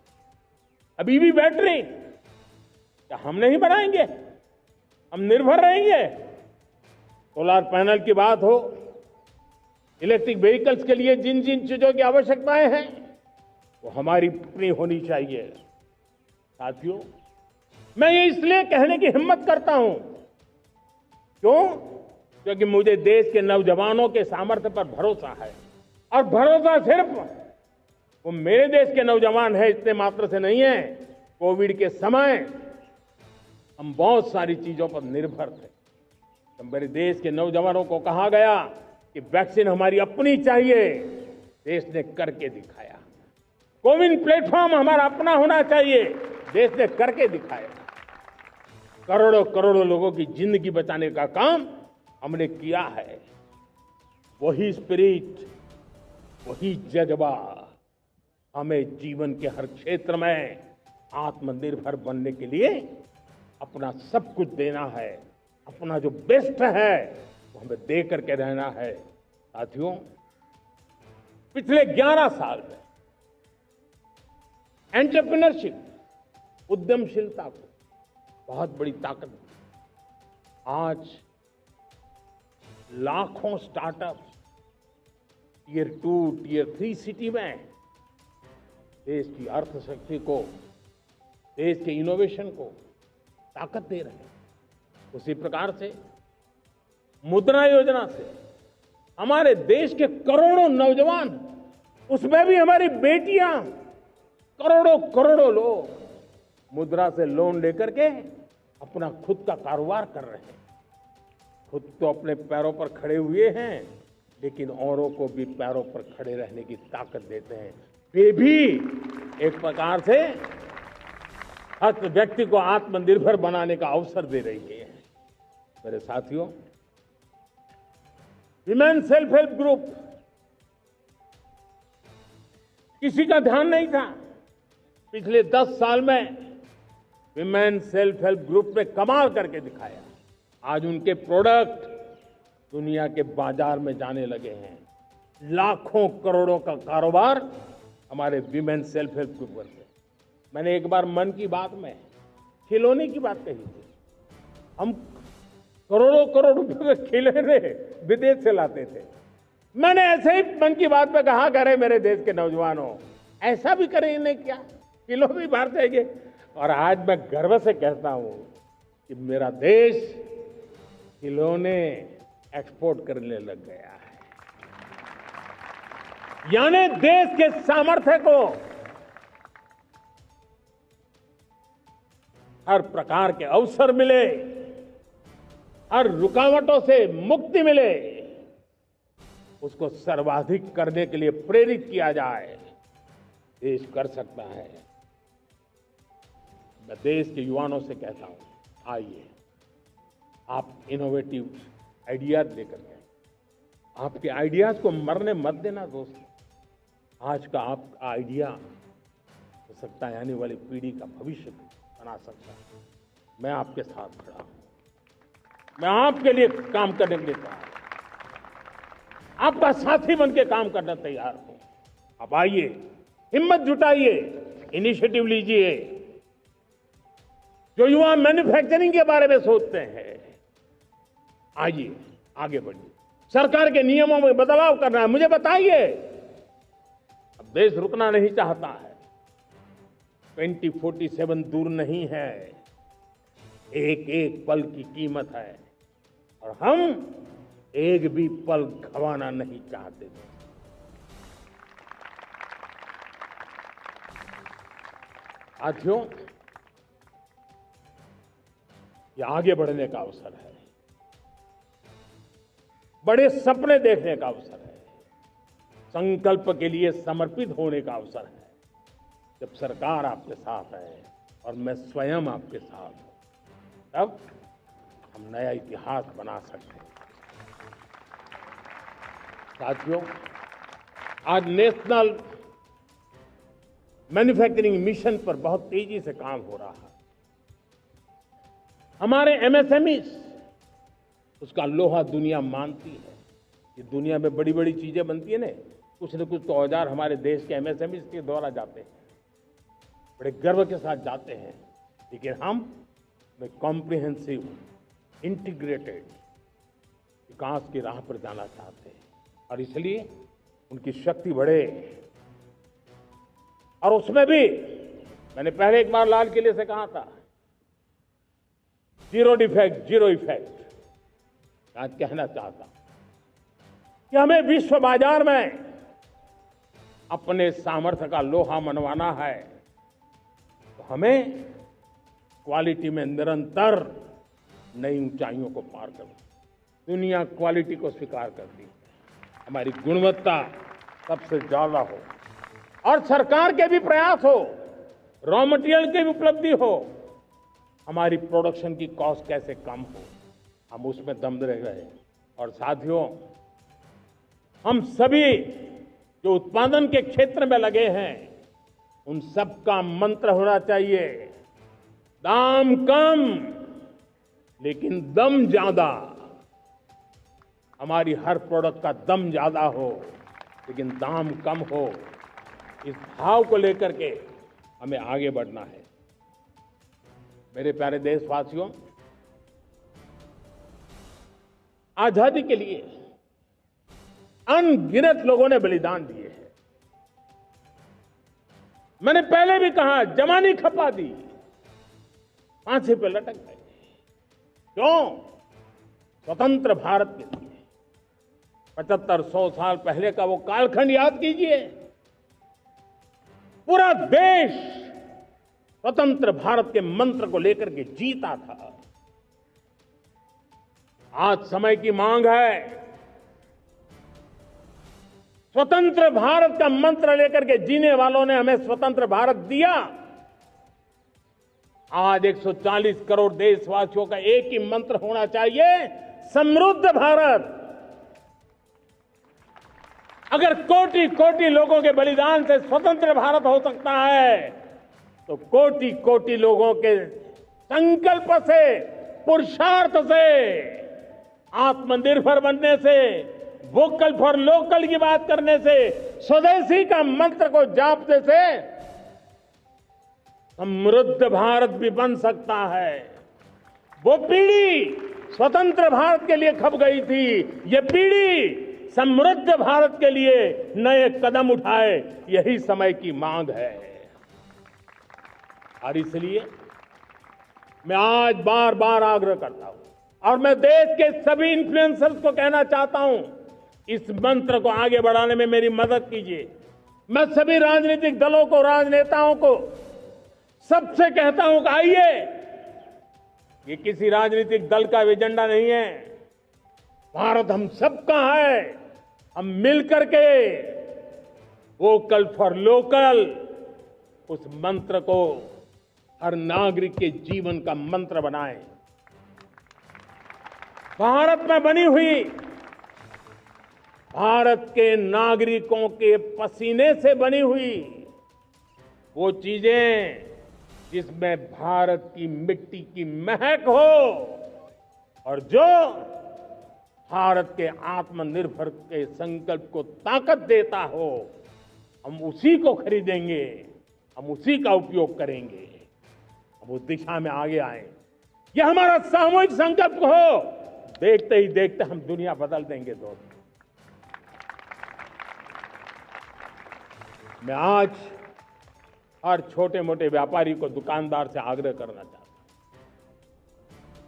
अब ईवी बैटरी क्या हम नहीं बनाएंगे? हम निर्भर रहेंगे? सोलर पैनल की बात हो, इलेक्ट्रिक व्हीकल्स के लिए जिन जिन चीजों की आवश्यकताएं हैं वो हमारी अपनी होनी चाहिए। साथियों, मैं ये इसलिए कहने की हिम्मत करता हूं, क्यों? क्योंकि मुझे देश के नौजवानों के सामर्थ्य पर भरोसा है। और भरोसा सिर्फ वो मेरे देश के नौजवान है इतने मात्र से नहीं है। कोविड के समय हम बहुत सारी चीजों पर निर्भर थे। तो मेरे देश के नौजवानों को कहा गया कि वैक्सीन हमारी अपनी चाहिए, देश ने करके दिखाया। कोविन प्लेटफॉर्म हमारा अपना होना चाहिए, देश ने करके दिखाया। करोड़ों करोड़ों लोगों की जिंदगी बचाने का काम हमने किया है। वही स्पिरिट, वही जज्बा हमें जीवन के हर क्षेत्र में आत्मनिर्भर बनने के लिए अपना सब कुछ देना है। अपना जो बेस्ट है वो हमें दे करके रहना है। साथियों, पिछले 11 साल में एंटरप्रेन्योरशिप, उद्यमशीलता को बहुत बड़ी ताकत दी। आज लाखों स्टार्टअप्स टियर 2, टियर 3 सिटी में देश की अर्थशक्ति को, देश के इनोवेशन को ताकत दे रहे हैं। उसी प्रकार से मुद्रा योजना से हमारे देश के करोड़ों नौजवान, उसमें भी हमारी बेटियां, करोड़ों करोड़ों लोग मुद्रा से लोन लेकर के अपना खुद का कारोबार कर रहे हैं। खुद तो अपने पैरों पर खड़े हुए हैं, लेकिन औरों को भी पैरों पर खड़े रहने की ताकत देते हैं। वे भी एक प्रकार से हर व्यक्ति को आत्मनिर्भर बनाने का अवसर दे रही है। मेरे साथियों, विमेन सेल्फ हेल्प ग्रुप, किसी का ध्यान नहीं था। पिछले 10 साल में विमेन सेल्फ हेल्प ग्रुप ने कमाल करके दिखाया। आज उनके प्रोडक्ट दुनिया के बाजार में जाने लगे हैं। लाखों करोड़ों का कारोबार हमारे विमेन सेल्फ हेल्प ग्रुप पर है। मैंने एक बार मन की बात में खिलौने की बात कही थी। हम करोड़ों करोड़ रुपए के खिलौने विदेश से लाते थे। मैंने ऐसे ही मन की बात में कहा, करे मेरे देश के नौजवानों, ऐसा भी करेंगे क्या? किलो भी बाहर जाएंगे। और आज मैं गर्व से कहता हूं कि मेरा देश खिलौने एक्सपोर्ट करने लग गया है। यानी देश के सामर्थ्य को हर प्रकार के अवसर मिले, हर रुकावटों से मुक्ति मिले, उसको सर्वाधिक करने के लिए प्रेरित किया जाए। देश कर सकता है। मैं देश के युवाओं से कहता हूं, आइए आप इनोवेटिव आइडियाज लेकर के, आपके आइडियाज को मरने मत देना दोस्तों। आज का आपका आइडिया हो सकता है आने वाली पीढ़ी का भविष्य बना सकता है। मैं आपके साथ खड़ा हूं, मैं आपके लिए काम करने के लिए तैयार हूं, आपका साथी बन के काम करना तैयार हूं। अब आइए, हिम्मत जुटाइए, इनिशिएटिव लीजिए। जो युवा मैन्युफैक्चरिंग के बारे में सोचते हैं, आइए आगे बढ़िए। सरकार के नियमों में बदलाव करना है, मुझे बताइए। अब देश रुकना नहीं चाहता है। 2047 दूर नहीं है, एक एक पल की कीमत है और हम एक भी पल गंवाना नहीं चाहते थे। साथियों, ये आगे बढ़ने का अवसर है, बड़े सपने देखने का अवसर है, संकल्प के लिए समर्पित होने का अवसर है। जब सरकार आपके साथ है और मैं स्वयं आपके साथ हूं, तब हम नया इतिहास बना सकते हैं। साथियों, आज नेशनल मैन्युफैक्चरिंग मिशन पर बहुत तेजी से काम हो रहा है। हमारे एमएसएमई, उसका लोहा दुनिया मानती है। ये दुनिया में बड़ी बड़ी चीजें बनती है ना, कुछ न कुछ तो औजार हमारे देश के एमएसएमई के द्वारा जाते हैं, बड़े गर्व के साथ जाते हैं। लेकिन हम कॉम्प्रिहेंसिव इंटीग्रेटेड विकास की राह पर जाना चाहते हैं। और इसलिए उनकी शक्ति बढ़े। और उसमें भी मैंने पहले एक बार लाल किले से कहा था, जीरो डिफेक्ट जीरो इफेक्ट। आज कहना चाहता हूं कि हमें विश्व बाजार में अपने सामर्थ्य का लोहा मनवाना है, तो हमें क्वालिटी में निरंतर नई ऊंचाइयों को पार करना। दुनिया क्वालिटी को स्वीकार करती है, हमारी गुणवत्ता सबसे ज्यादा हो और सरकार के भी प्रयास हो, रॉ मटेरियल की भी उपलब्धि हो, हमारी प्रोडक्शन की कॉस्ट कैसे कम हो, हम उसमें दम रह गए। और साथियों, हम सभी जो उत्पादन के क्षेत्र में लगे हैं, उन सबका मंत्र होना चाहिए, दाम कम लेकिन दम ज्यादा। हमारी हर प्रोडक्ट का दम ज्यादा हो लेकिन दाम कम हो। इस भाव को लेकर के हमें आगे बढ़ना है। मेरे प्यारे देशवासियों, आजादी के लिए अनगिनत लोगों ने बलिदान दिए हैं। मैंने पहले भी कहा, जवानी खपा दी, फांसी पे लटक गए। क्यों? स्वतंत्र भारत के लिए। 75-100 साल पहले का वो कालखंड याद कीजिए। पूरा देश स्वतंत्र भारत के मंत्र को लेकर के जीता था। आज समय की मांग है, स्वतंत्र भारत का मंत्र लेकर के जीने वालों ने हमें स्वतंत्र भारत दिया। आज 140 करोड़ देशवासियों का एक ही मंत्र होना चाहिए, समृद्ध भारत। अगर कोटि कोटि लोगों के बलिदान से स्वतंत्र भारत हो सकता है, तो कोटि कोटि लोगों के संकल्प से, पुरुषार्थ से, आत्मनिर्भर बनने से, वोकल फॉर लोकल की बात करने से, स्वदेशी का मंत्र को जापने से समृद्ध भारत भी बन सकता है। वो पीढ़ी स्वतंत्र भारत के लिए खप गई थी, ये पीढ़ी समृद्ध भारत के लिए नए कदम उठाए, यही समय की मांग है। और इसलिए मैं आज बार बार आग्रह करता हूं और मैं देश के सभी इन्फ्लुएंसर्स को कहना चाहता हूं, इस मंत्र को आगे बढ़ाने में मेरी मदद कीजिए। मैं सभी राजनीतिक दलों को, राजनेताओं को सबसे कहता हूं कि आइए, ये किसी राजनीतिक दल का एजेंडा नहीं है, भारत हम सबका है। हम मिलकर के वोकल फॉर लोकल, उस मंत्र को हर नागरिक के जीवन का मंत्र बनाएं। भारत में बनी हुई, भारत के नागरिकों के पसीने से बनी हुई वो चीजें जिसमें भारत की मिट्टी की महक हो और जो भारत के आत्मनिर्भर के संकल्प को ताकत देता हो, हम उसी को खरीदेंगे, हम उसी का उपयोग करेंगे। हम उस दिशा में आगे आए, यह हमारा सामूहिक संकल्प हो। देखते ही देखते हम दुनिया बदल देंगे दोस्तों। मैं आज हर छोटे मोटे व्यापारी को, दुकानदार से आग्रह करना चाहता हूं,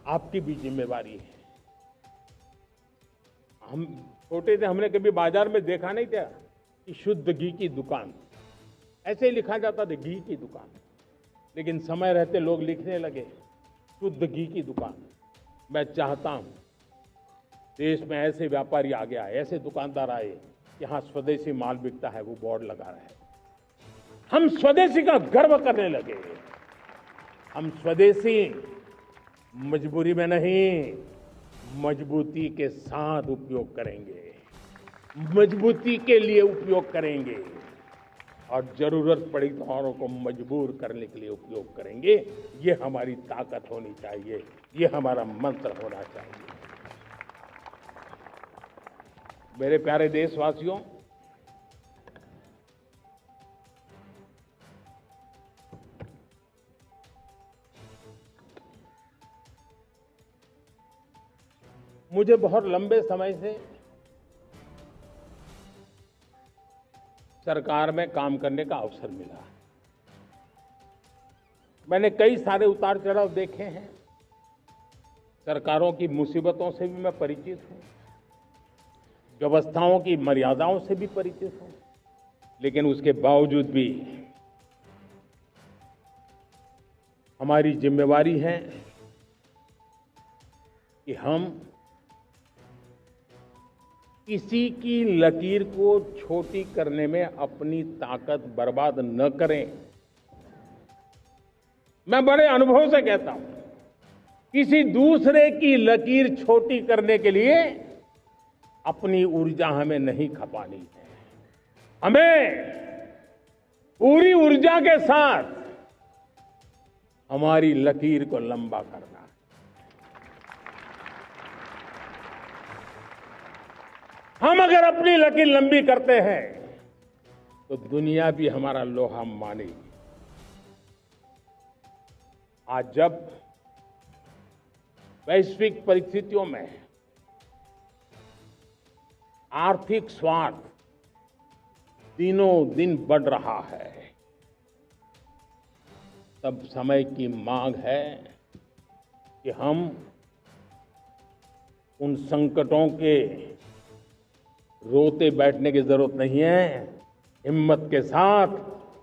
आपकी भी जिम्मेवारी है। हम छोटे थे, हमने कभी बाजार में देखा नहीं था कि शुद्ध घी की दुकान, ऐसे ही लिखा जाता था घी की दुकान। लेकिन समय रहते लोग लिखने लगे शुद्ध घी की दुकान। मैं चाहता हूं देश में ऐसे व्यापारी आगे आए, ऐसे दुकानदार आए, यहां स्वदेशी माल बिकता है वो बोर्ड लगा रहे हैं। हम स्वदेशी का गर्व करने लगे। हम स्वदेशी मजबूरी में नहीं, मजबूती के साथ उपयोग करेंगे, मजबूती के लिए उपयोग करेंगे और जरूरत पड़ी तो औरों को मजबूर करने के लिए उपयोग करेंगे। ये हमारी ताकत होनी चाहिए, ये हमारा मंत्र होना चाहिए। मेरे प्यारे देशवासियों, मुझे बहुत लंबे समय से सरकार में काम करने का अवसर मिला। मैंने कई सारे उतार चढ़ाव देखे हैं, सरकारों की मुसीबतों से भी मैं परिचित हूं, व्यवस्थाओं की मर्यादाओं से भी परिचित हूं, लेकिन उसके बावजूद भी हमारी जिम्मेवारी है कि हम किसी की लकीर को छोटी करने में अपनी ताकत बर्बाद न करें। मैं बड़े अनुभव से कहता हूं, किसी दूसरे की लकीर छोटी करने के लिए अपनी ऊर्जा हमें नहीं खपानी है। हमें पूरी ऊर्जा के साथ हमारी लकीर को लंबा करना है। हम अगर अपनी लकीर लंबी करते हैं तो दुनिया भी हमारा लोहा मानेगी। आज जब वैश्विक परिस्थितियों में आर्थिक स्वार्थ दिनों दिन बढ़ रहा है, तब समय की मांग है कि हम उन संकटों के रोते बैठने की जरूरत नहीं है। हिम्मत के साथ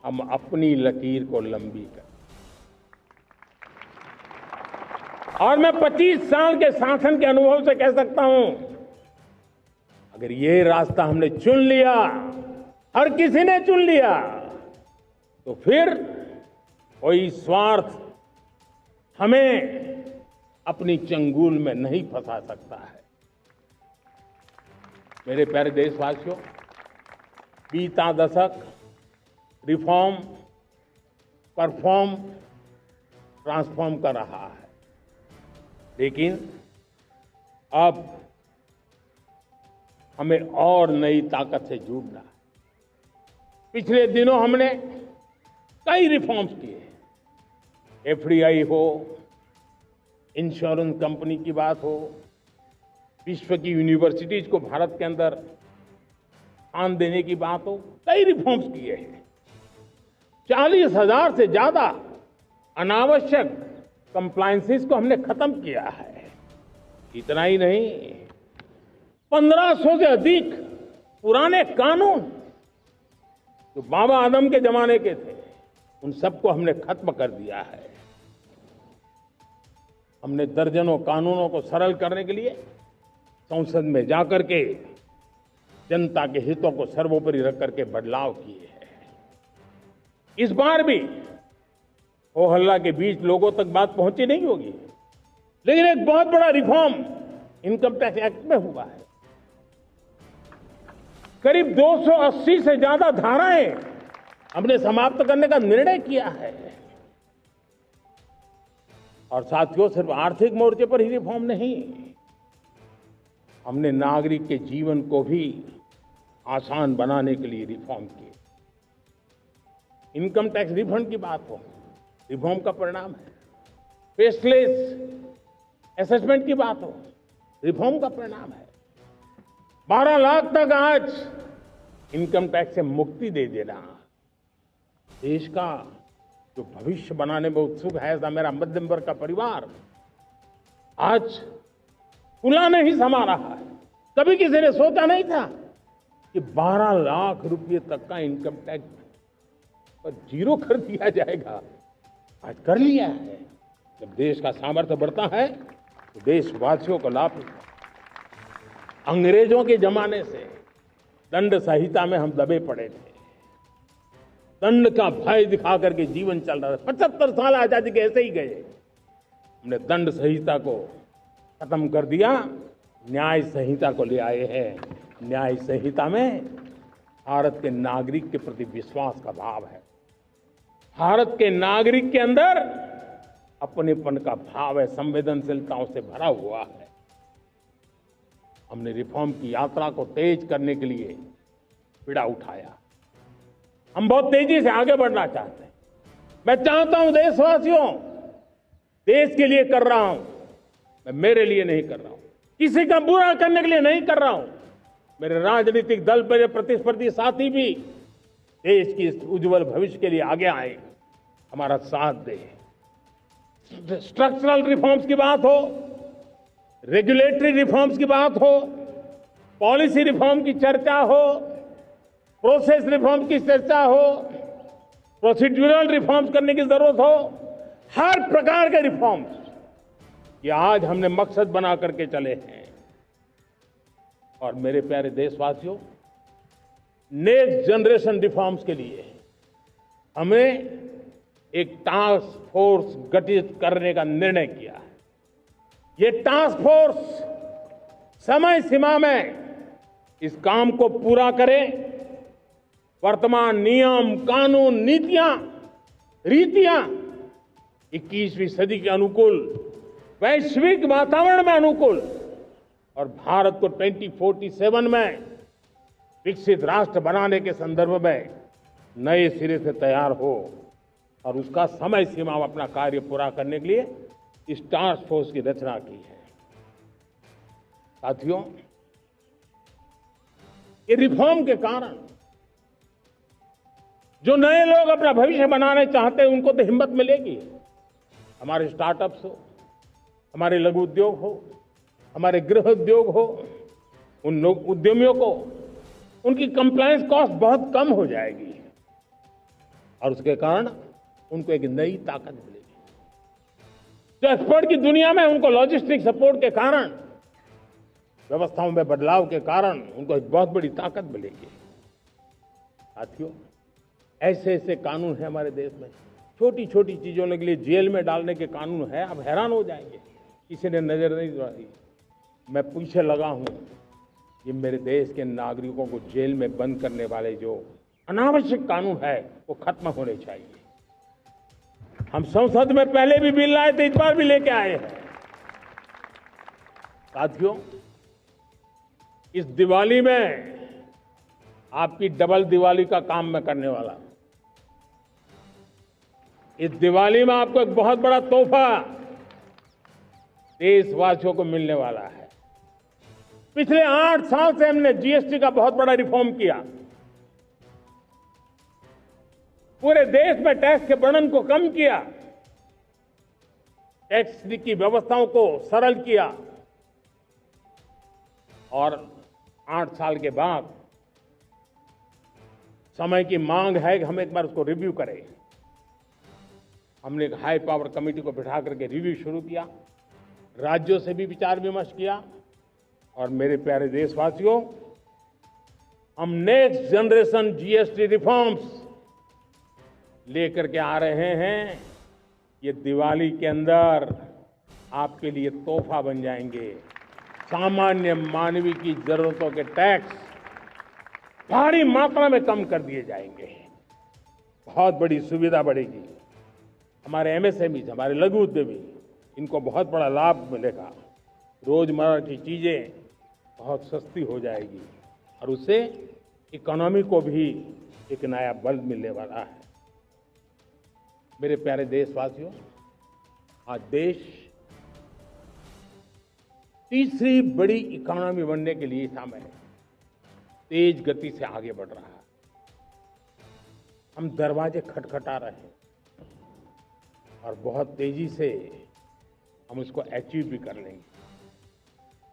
हम अपनी लकीर को लंबी करें। और मैं 25 साल के शासन के अनुभव से कह सकता हूं, अगर ये रास्ता हमने चुन लिया, हर किसी ने चुन लिया, तो फिर कोई स्वार्थ हमें अपनी चंगुल में नहीं फंसा सकता है। मेरे प्यारे देशवासियों, बीता दशक रिफॉर्म, परफॉर्म, ट्रांसफॉर्म कर रहा है, लेकिन अब हमें और नई ताकत से जुड़ना है। पिछले दिनों हमने कई रिफॉर्म्स किए, एफडीआई हो, इंश्योरेंस कंपनी की बात हो, विश्व की यूनिवर्सिटीज को भारत के अंदर स्थान देने की बात हो, कई रिफॉर्म्स किए हैं। 40,000 से ज्यादा अनावश्यक कंप्लायंसेस को हमने खत्म किया है। इतना ही नहीं, 1500 से अधिक पुराने कानून जो बाबा आदम के जमाने के थे, उन सबको हमने खत्म कर दिया है। हमने दर्जनों कानूनों को सरल करने के लिए संसद में जाकर के जनता के हितों को सर्वोपरि रख करके बदलाव किए हैं। इस बार भी हो हल्ला के बीच लोगों तक बात पहुंची नहीं होगी, लेकिन एक बहुत बड़ा रिफॉर्म इनकम टैक्स एक्ट में हुआ है। करीब 280 से ज्यादा धाराएं हमने समाप्त करने का निर्णय किया है। और साथियों, सिर्फ आर्थिक मोर्चे पर ही रिफॉर्म नहीं, हमने नागरिक के जीवन को भी आसान बनाने के लिए रिफॉर्म किए। इनकम टैक्स रिफंड की बात हो, रिफॉर्म का परिणाम है। फेसलेस असेसमेंट की बात हो, रिफॉर्म का परिणाम है। 12 लाख तक आज इनकम टैक्स से मुक्ति दे देना, देश का जो भविष्य बनाने में उत्सुक है ऐसा मेरा मध्यम वर्ग का परिवार आज खुला नहीं समा रहा है। कभी किसी ने सोचा नहीं था कि 12 लाख रुपए तक का इनकम टैक्स पर जीरो कर दिया जाएगा। आज कर लिया है। जब देश का सामर्थ्य बढ़ता है तो देशवासियों को लाभ मिलता है। अंग्रेजों के जमाने से दंड संहिता में हम दबे पड़े थे, दंड का भय दिखा करके जीवन चल रहा था। 75 साल आजादी के ऐसे ही गए। हमने दंड संहिता को खत्म कर दिया, न्याय संहिता को ले आए हैं। न्याय संहिता में भारत के नागरिक के प्रति विश्वास का भाव है, भारत के नागरिक के अंदर अपनेपन का भाव है, संवेदनशीलताओं से भरा हुआ है। हमने रिफॉर्म की यात्रा को तेज करने के लिए बीड़ा उठाया। हम बहुत तेजी से आगे बढ़ना चाहते हैं। मैं चाहता हूं देशवासियों, देश के लिए कर रहा हूं, मैं मेरे लिए नहीं कर रहा हूं, किसी का बुरा करने के लिए नहीं कर रहा हूं। मेरे राजनीतिक दल, मेरे प्रतिस्पर्धी साथी भी देश की इस उज्जवल भविष्य के लिए आगे आए, हमारा साथ दे। स्ट्रक्चरल रिफॉर्म्स की बात हो, रेगुलेटरी रिफॉर्म्स की बात हो, पॉलिसी रिफॉर्म की चर्चा हो, प्रोसेस रिफॉर्म की चर्चा हो, प्रोसीड्यूरल रिफॉर्म्स करने की जरूरत हो, हर प्रकार के रिफॉर्म्स ये आज हमने मकसद बना करके चले हैं। और मेरे प्यारे देशवासियों, नेक्स्ट जनरेशन रिफॉर्म्स के लिए हमें एक टास्क फोर्स गठित करने का निर्णय किया है। ये टास्क फोर्स समय सीमा में इस काम को पूरा करे, वर्तमान नियम, कानून, नीतियां, रीतियां 21वीं सदी के अनुकूल, वैश्विक वातावरण में अनुकूल और भारत को 2047 में विकसित राष्ट्र बनाने के संदर्भ में नए सिरे से तैयार हो और उसका समय सीमा में अपना कार्य पूरा करने के लिए इस टास्क फोर्स की रचना की है। साथियों, ये रिफॉर्म के कारण जो नए लोग अपना भविष्य बनाने चाहते हैं उनको तो हिम्मत मिलेगी। हमारे स्टार्टअप्स हो, हमारे लघु उद्योग हो, हमारे गृह उद्योग हो, उन लोग उद्यमियों को उनकी कंप्लायंस कॉस्ट बहुत कम हो जाएगी और उसके कारण उनको एक नई ताकत मिलेगी। जो एक्सपोर्ट की दुनिया में उनको लॉजिस्टिक सपोर्ट के कारण, व्यवस्थाओं में बदलाव के कारण उनको एक बहुत बड़ी ताकत मिलेगी। साथियों, ऐसे ऐसे कानून हैं हमारे देश में, छोटी छोटी चीजों के लिए जेल में डालने के कानून है। आप हैरान हो जाएंगे, किसी ने नजर नहीं दौड़ाई। मैं पीछे लगा हूं, ये मेरे देश के नागरिकों को जेल में बंद करने वाले जो अनावश्यक कानून है वो खत्म होने चाहिए। हम संसद में पहले भी बिल लाए थे, इस बार भी लेके आए हैं। साथियों, इस दिवाली में आपकी डबल दिवाली का काम मैं करने वाला हूं। इस दिवाली में आपको एक बहुत बड़ा तोहफा देशवासियों को मिलने वाला है। पिछले 8 साल से हमने जीएसटी का बहुत बड़ा रिफॉर्म किया, पूरे देश में टैक्स के बर्डन को कम किया, टैक्स की व्यवस्थाओं को सरल किया और 8 साल के बाद समय की मांग है कि हम एक बार उसको रिव्यू करें। हमने एक हाई पावर कमेटी को बिठा करके रिव्यू शुरू किया, राज्यों से भी विचार विमर्श किया और मेरे प्यारे देशवासियों, हम नेक्स्ट जनरेशन जीएसटी रिफॉर्म्स लेकर के आ रहे हैं। ये दिवाली के अंदर आपके लिए तोहफा बन जाएंगे। सामान्य मानवीय की जरूरतों के टैक्स भारी मात्रा में कम कर दिए जाएंगे, बहुत बड़ी सुविधा बढ़ेगी। हमारे एमएसएमई, हमारे लघु उद्यमी, इनको बहुत बड़ा लाभ मिलेगा। रोजमर्रा की चीजें बहुत सस्ती हो जाएगी और उससे इकोनॉमी को भी एक नया बल मिलने वाला है। मेरे प्यारे देशवासियों, आज देश तीसरी बड़ी इकोनॉमी बनने के लिए समय तेज गति से आगे बढ़ रहा है। हम दरवाजे खटखटा रहे हैं और बहुत तेजी से हम उसको अचीव भी कर लेंगे।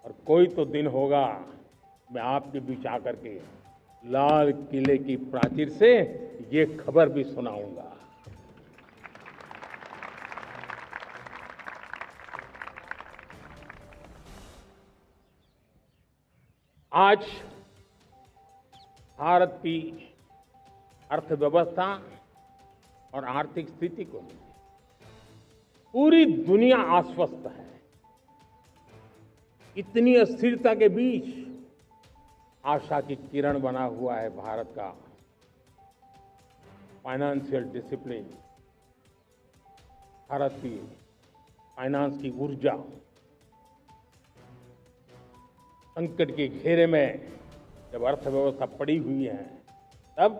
और कोई तो दिन होगा, मैं आपके बीच आकर के लाल किले की प्राचीर से ये खबर भी सुनाऊंगा। आज भारत की अर्थव्यवस्था और आर्थिक स्थिति को पूरी दुनिया आश्वस्त है। इतनी अस्थिरता के बीच आशा की किरण बना हुआ है भारत का फाइनेंशियल डिसिप्लिन, भारत की फाइनेंस की ऊर्जा। संकट के घेरे में जब अर्थव्यवस्था पड़ी हुई है, तब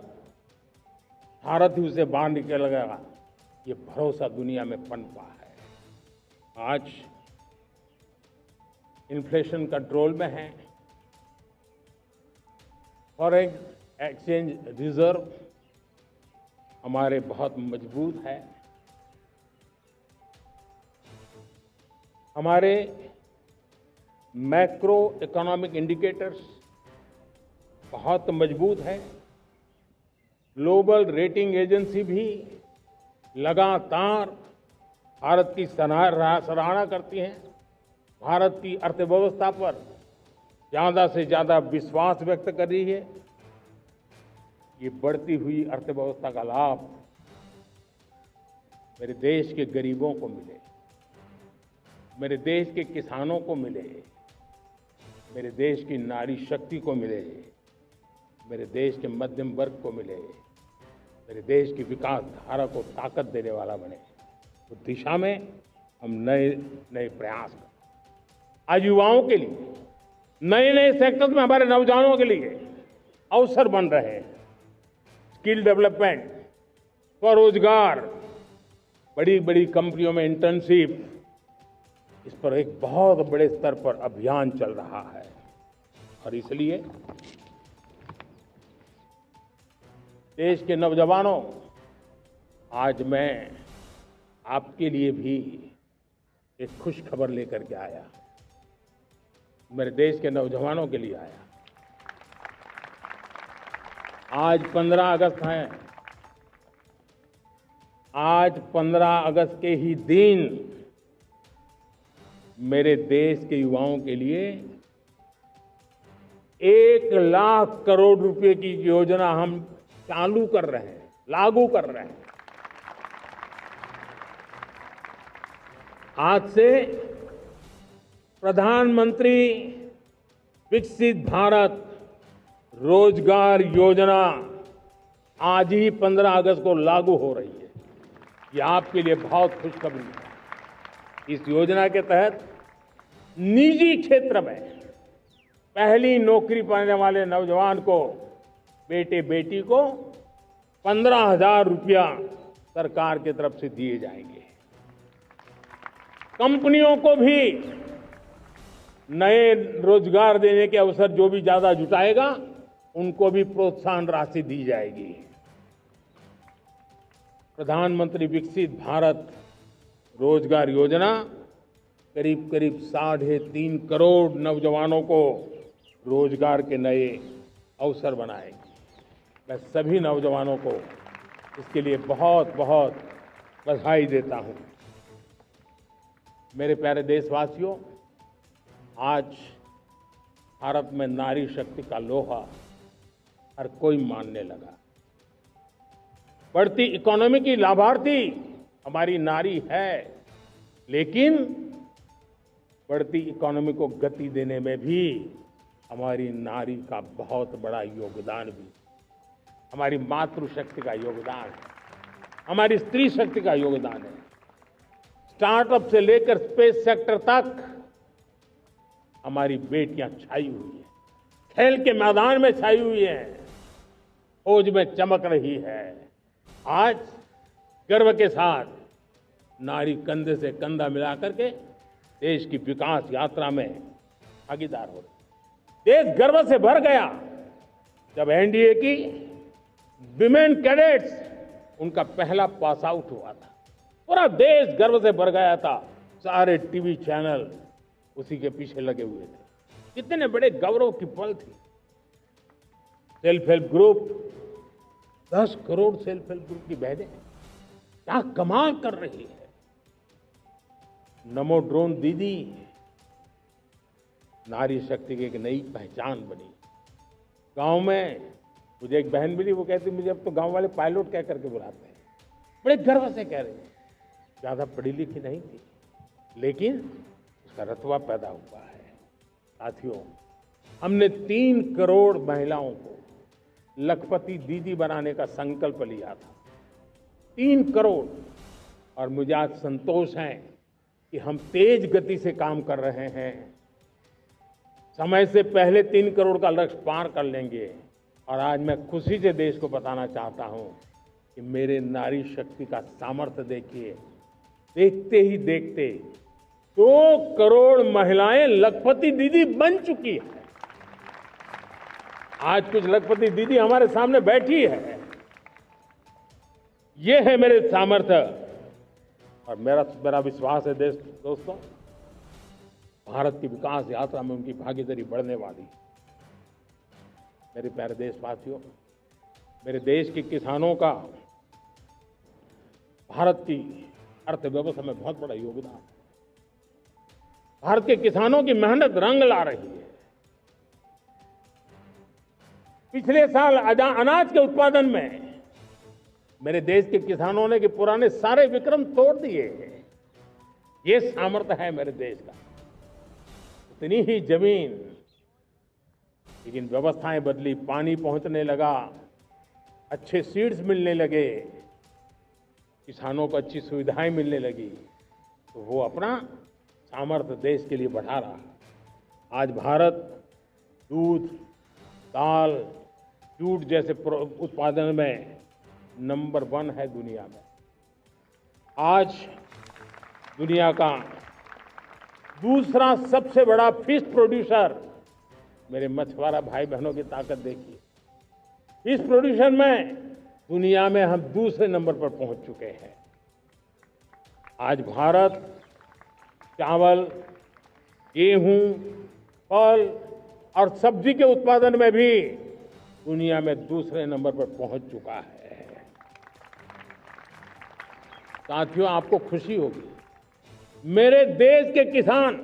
भारत ही उसे बाहर निकलेगा, ये भरोसा दुनिया में पनपा है। आज इन्फ्लेशन कंट्रोल में है, फॉरेन एक्सचेंज रिजर्व हमारे बहुत मजबूत है। हमारे मैक्रो इकोनॉमिक इंडिकेटर्स बहुत मजबूत है। ग्लोबल रेटिंग एजेंसी भी लगातार भारत की सराहना करती हैं। भारत की अर्थव्यवस्था पर ज्यादा से ज्यादा विश्वास व्यक्त कर रही है। ये बढ़ती हुई अर्थव्यवस्था का लाभ मेरे देश के गरीबों को मिले, मेरे देश के किसानों को मिले, मेरे देश की नारी शक्ति को मिले, मेरे देश के मध्यम वर्ग को मिले, मेरे देश की विकास धारा को ताकत देने वाला बने। उस दिशा में हम नए नए प्रयास करें। आज युवाओं के लिए नए नए सेक्टर्स में हमारे नौजवानों के लिए अवसर बन रहे हैं। स्किल डेवलपमेंट, स्वरोजगार, बड़ी बड़ी कंपनियों में इंटर्नशिप, इस पर एक बहुत बड़े स्तर पर अभियान चल रहा है। और इसलिए देश के नौजवानों, आज मैं आपके लिए भी एक खुश खबर लेकर के आया। मेरे देश के नौजवानों के लिए आया। आज 15 अगस्त है। आज 15 अगस्त के ही दिन मेरे देश के युवाओं के लिए 1 लाख करोड़ रुपए की योजना हम चालू कर रहे हैं, लागू कर रहे हैं। आज से प्रधानमंत्री विकसित भारत रोजगार योजना आज ही 15 अगस्त को लागू हो रही है। ये आपके लिए बहुत खुशखबरी है। इस योजना के तहत निजी क्षेत्र में पहली नौकरी पाने वाले नौजवान को, बेटे बेटी को 15,000 रुपया सरकार की तरफ से दिए जाएंगे। कंपनियों को भी नए रोजगार देने के अवसर जो भी ज्यादा जुटाएगा, उनको भी प्रोत्साहन राशि दी जाएगी। प्रधानमंत्री विकसित भारत रोजगार योजना करीब करीब 3.5 करोड़ नौजवानों को रोजगार के नए अवसर बनाएगी। मैं सभी नौजवानों को इसके लिए बहुत बहुत बधाई देता हूं। मेरे प्यारे देशवासियों, आज भारत में नारी शक्ति का लोहा हर कोई मानने लगा। बढ़ती इकोनॉमी की लाभार्थी हमारी नारी है, लेकिन बढ़ती इकोनॉमी को गति देने में भी हमारी नारी का बहुत बड़ा योगदान भी, हमारी मातृशक्ति का योगदान है, हमारी स्त्री शक्ति का योगदान है। स्टार्टअप से लेकर स्पेस सेक्टर तक हमारी बेटियां छाई हुई हैं, खेल के मैदान में छाई हुई हैं, फौज में चमक रही है। आज गर्व के साथ नारी कंधे से कंधा मिलाकर के देश की विकास यात्रा में भागीदार हो रही। देश गर्व से भर गया जब एनडीए की विमेन कैडेट्स, उनका पहला पास आउट हुआ था। पूरा देश गर्व से भर गया था। सारे टीवी चैनल उसी के पीछे लगे हुए थे। कितने बड़े गौरव की पल थी। Self help group, 10 crore self help group की बहनें क्या कमाल कर रही है। नमो ड्रोन दीदी नारी शक्ति की एक नई पहचान बनी। गांव में मुझे एक बहन मिली, वो कहती मुझे अब तो गांव वाले पायलट कह करके बुलाते हैं। बड़े गर्व से कह रहे हैं। ज्यादा पढ़ी लिखी नहीं थी, लेकिन उसका रतबा पैदा हुआ है। साथियों, हमने 3 करोड़ महिलाओं को लखपति दीदी बनाने का संकल्प लिया था। 3 करोड़। और मुझे आज संतोष है कि हम तेज गति से काम कर रहे हैं। समय से पहले 3 करोड़ का लक्ष्य पार कर लेंगे। और आज मैं खुशी से देश को बताना चाहता हूं कि मेरे नारी शक्ति का सामर्थ्य देखिए। देखते ही देखते 2 करोड़ महिलाएं लखपति दीदी बन चुकी है। आज कुछ लखपति दीदी हमारे सामने बैठी है। ये है मेरे सामर्थ्य और मेरा विश्वास है दोस्तों, भारत की विकास यात्रा में उनकी भागीदारी बढ़ने वाली है। मेरे प्यारे देशवासियों, मेरे देश के किसानों का भारत की अर्थव्यवस्था में बहुत बड़ा योगदान है। भारत के किसानों की मेहनत रंग ला रही है। पिछले साल अनाज के उत्पादन में मेरे देश के किसानों ने कि पुराने सारे विक्रम तोड़ दिए हैं। ये सामर्थ्य है मेरे देश का। इतनी ही जमीन, लेकिन व्यवस्थाएं बदली, पानी पहुंचने लगा, अच्छे सीड्स मिलने लगे, किसानों को अच्छी सुविधाएं मिलने लगी, तो वो अपना सामर्थ्य देश के लिए बढ़ा रहा है। आज भारत दूध, दाल, जूट जैसे उत्पादन में नंबर 1 है दुनिया में। आज दुनिया का दूसरा सबसे बड़ा फिश प्रोड्यूसर, मेरे मछुआरा भाई बहनों की ताकत देखिए। फिश प्रोड्यूसर में दुनिया में हम दूसरे नंबर पर पहुंच चुके हैं। आज भारत चावल, गेहूं, फल और सब्जी के उत्पादन में भी दुनिया में दूसरे नंबर पर पहुंच चुका है। साथियों, आपको खुशी होगी, मेरे देश के किसान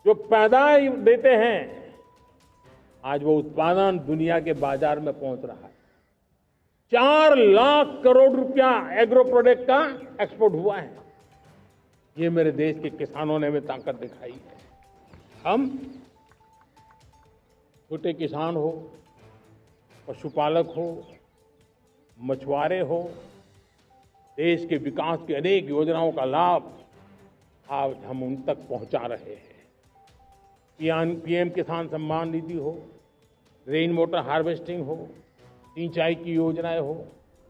जो पैदावार देते हैं, आज वो उत्पादन दुनिया के बाजार में पहुंच रहा है। 4 लाख करोड़ रुपया एग्रो प्रोडक्ट का एक्सपोर्ट हुआ है। ये मेरे देश के किसानों ने हमें ताकत दिखाई है। हम छोटे किसान हो, पशुपालक हो, मछुआरे हो, देश के विकास की अनेक योजनाओं का लाभ आज हम उन तक पहुंचा रहे हैं। पीएम किसान सम्मान निधि हो, रेन वाटर हार्वेस्टिंग हो, सिंचाई की योजनाएं हो,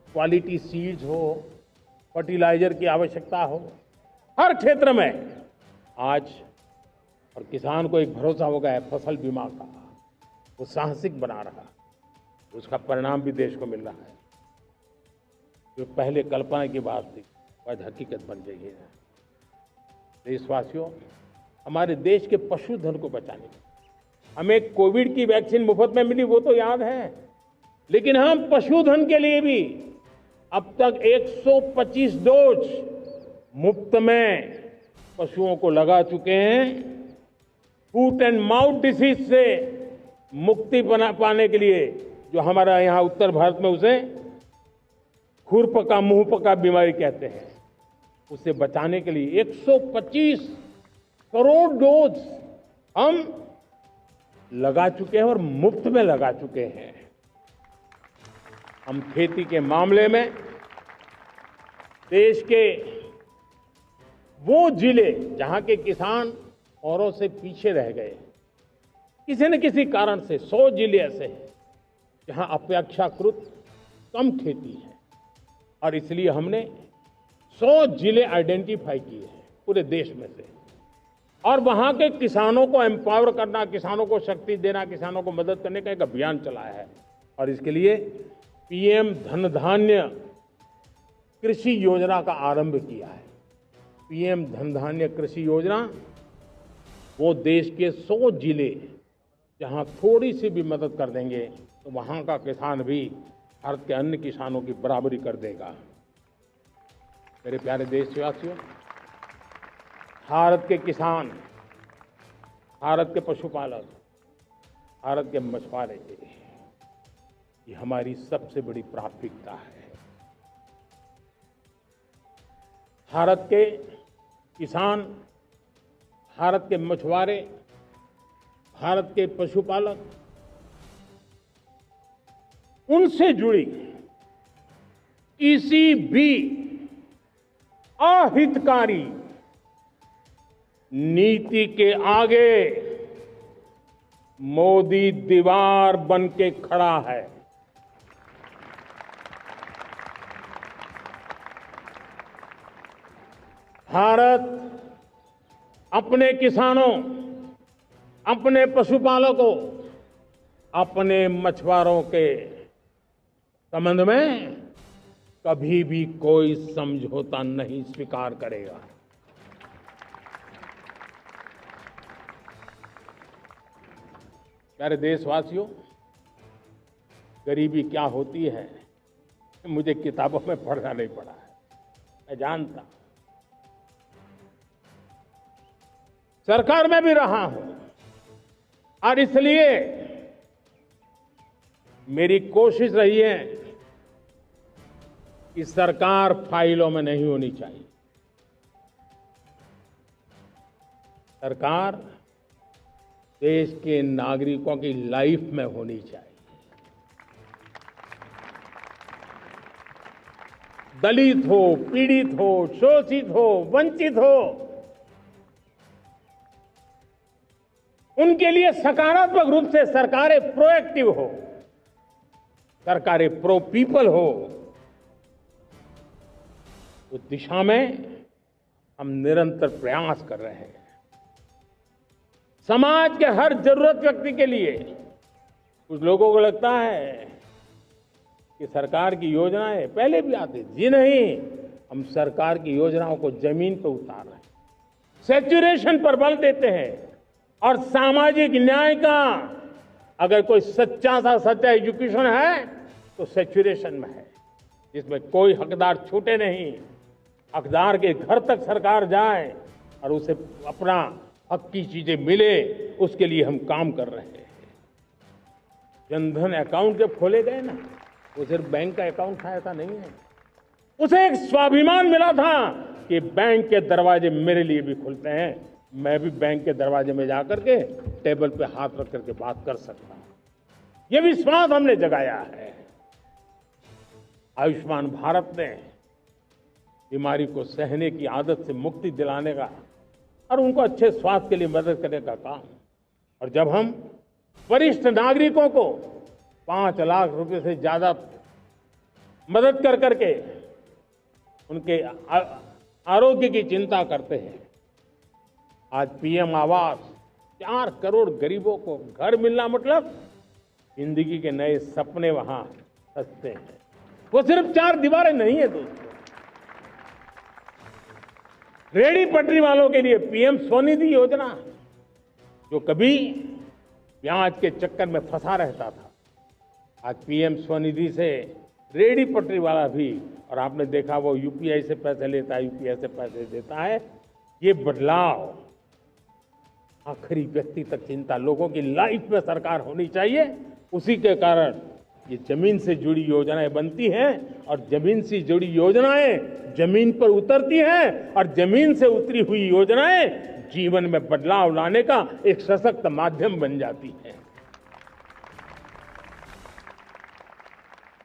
क्वालिटी सीड्स हो, फर्टिलाइजर की आवश्यकता हो, हर क्षेत्र में आज और किसान को एक भरोसा हो गया है फसल बीमा का। वो साहसिक बना रहा, उसका परिणाम भी देश को मिल रहा है। जो पहले कल्पना की बात थी, आज हकीकत बन गई है। देशवासियों, हमारे देश के पशुधन को बचाने में हमें कोविड की वैक्सीन मुफ्त में मिली, वो तो याद है, लेकिन हम पशुधन के लिए भी अब तक 125 डोज मुफ्त में पशुओं को लगा चुके हैं। फूट एंड माउथ डिसीज से मुक्ति पाने के लिए, जो हमारा यहाँ उत्तर भारत में उसे खुरपका मुंहपका बीमारी कहते हैं, उसे बचाने के लिए 125 करोड़ डोज हम लगा चुके हैं और मुफ्त में लगा चुके हैं। हम खेती के मामले में देश के वो जिले जहां के किसान औरों से पीछे रह गए, किसी न किसी कारण से 100 जिले ऐसे हैं जहां अपेक्षाकृत कम खेती है, और इसलिए हमने 100 जिले आइडेंटिफाई किए हैं पूरे देश में से, और वहां के किसानों को एम्पावर करना, किसानों को शक्ति देना, किसानों को मदद करने का एक अभियान चलाया है। और इसके लिए पीएम धन धान्य कृषि योजना का आरंभ किया है। पीएम धन धान्य कृषि योजना वो देश के 100 जिले जहां थोड़ी सी भी मदद कर देंगे तो वहां का किसान भी भारत के अन्य किसानों की बराबरी कर देगा। मेरे प्यारे देशवासियों, भारत के किसान, भारत के पशुपालक, भारत के मछुआरे, ये हमारी सबसे बड़ी प्राथमिकता है। भारत के किसान, भारत के मछुआरे, भारत के पशुपालक, उनसे जुड़ी किसी भी अहितकारी नीति के आगे मोदी दीवार बन के खड़ा है। भारत अपने किसानों, अपने पशुपालकों, अपने मछुआरों के संबंध में कभी भी कोई समझौता नहीं स्वीकार करेगा। प्यारे देशवासियों, गरीबी क्या होती है मुझे किताबों में पढ़ना नहीं पड़ा है, मैं जानता। सरकार में भी रहा हूं और इसलिए मेरी कोशिश रही है कि सरकार फाइलों में नहीं होनी चाहिए। सरकार देश के नागरिकों की लाइफ में होनी चाहिए। दलित हो, पीड़ित हो, शोषित हो, वंचित हो, उनके लिए सकारात्मक रूप से सरकारें प्रोएक्टिव हो, सरकारें प्रो पीपल हो। उस दिशा में हम निरंतर प्रयास कर रहे हैं। समाज के हर जरूरत व्यक्ति के लिए। कुछ लोगों को लगता है कि सरकार की योजनाएं पहले भी आती थी। जी नहीं, हम सरकार की योजनाओं को जमीन पर उतार रहे हैं, सैचुरेशन पर बल देते हैं और सामाजिक न्याय का अगर कोई सच्चा एजुकेशन है तो सैचुरेशन में है, जिसमें कोई हकदार छूटे नहीं, हकदार के घर तक सरकार जाए और उसे अपना हक की चीजें मिले, उसके लिए हम काम कर रहे हैं। जनधन अकाउंट जब खोले गए ना, वो सिर्फ बैंक का अकाउंट था ऐसा नहीं है, उसे एक स्वाभिमान मिला था कि बैंक के दरवाजे मेरे लिए भी खुलते हैं, मैं भी बैंक के दरवाजे में जाकर के टेबल पे हाथ रख करके बात कर सकता हूं। ये विश्वास हमने जगाया है। आयुष्मान भारत ने बीमारी को सहने की आदत से मुक्ति दिलाने का और उनको अच्छे स्वास्थ्य के लिए मदद करने का काम। और जब हम वरिष्ठ नागरिकों को 5 लाख रुपए से ज्यादा मदद कर करके उनके आरोग्य की चिंता करते हैं, आज पीएम आवास 4 करोड़ गरीबों को घर मिलना मतलब जिंदगी के नए सपने वहां सजते हैं। वो सिर्फ 4 दीवारें नहीं है दोस्तों। रेहड़ी पटरी वालों के लिए पीएम स्वनिधि योजना, जो कभी ब्याज के चक्कर में फंसा रहता था, आज पीएम स्वनिधि से रेहड़ी पटरी वाला भी, और आपने देखा वो यूपीआई से पैसे लेता है, यूपीआई से पैसे देता है। ये बदलाव आखिरी व्यक्ति तक चिंता, लोगों की लाइफ में सरकार होनी चाहिए। उसी के कारण ये जमीन से जुड़ी योजनाएं बनती हैं और जमीन से जुड़ी योजनाएं जमीन पर उतरती हैं और जमीन से उतरी हुई योजनाएं जीवन में बदलाव लाने का एक सशक्त माध्यम बन जाती हैं।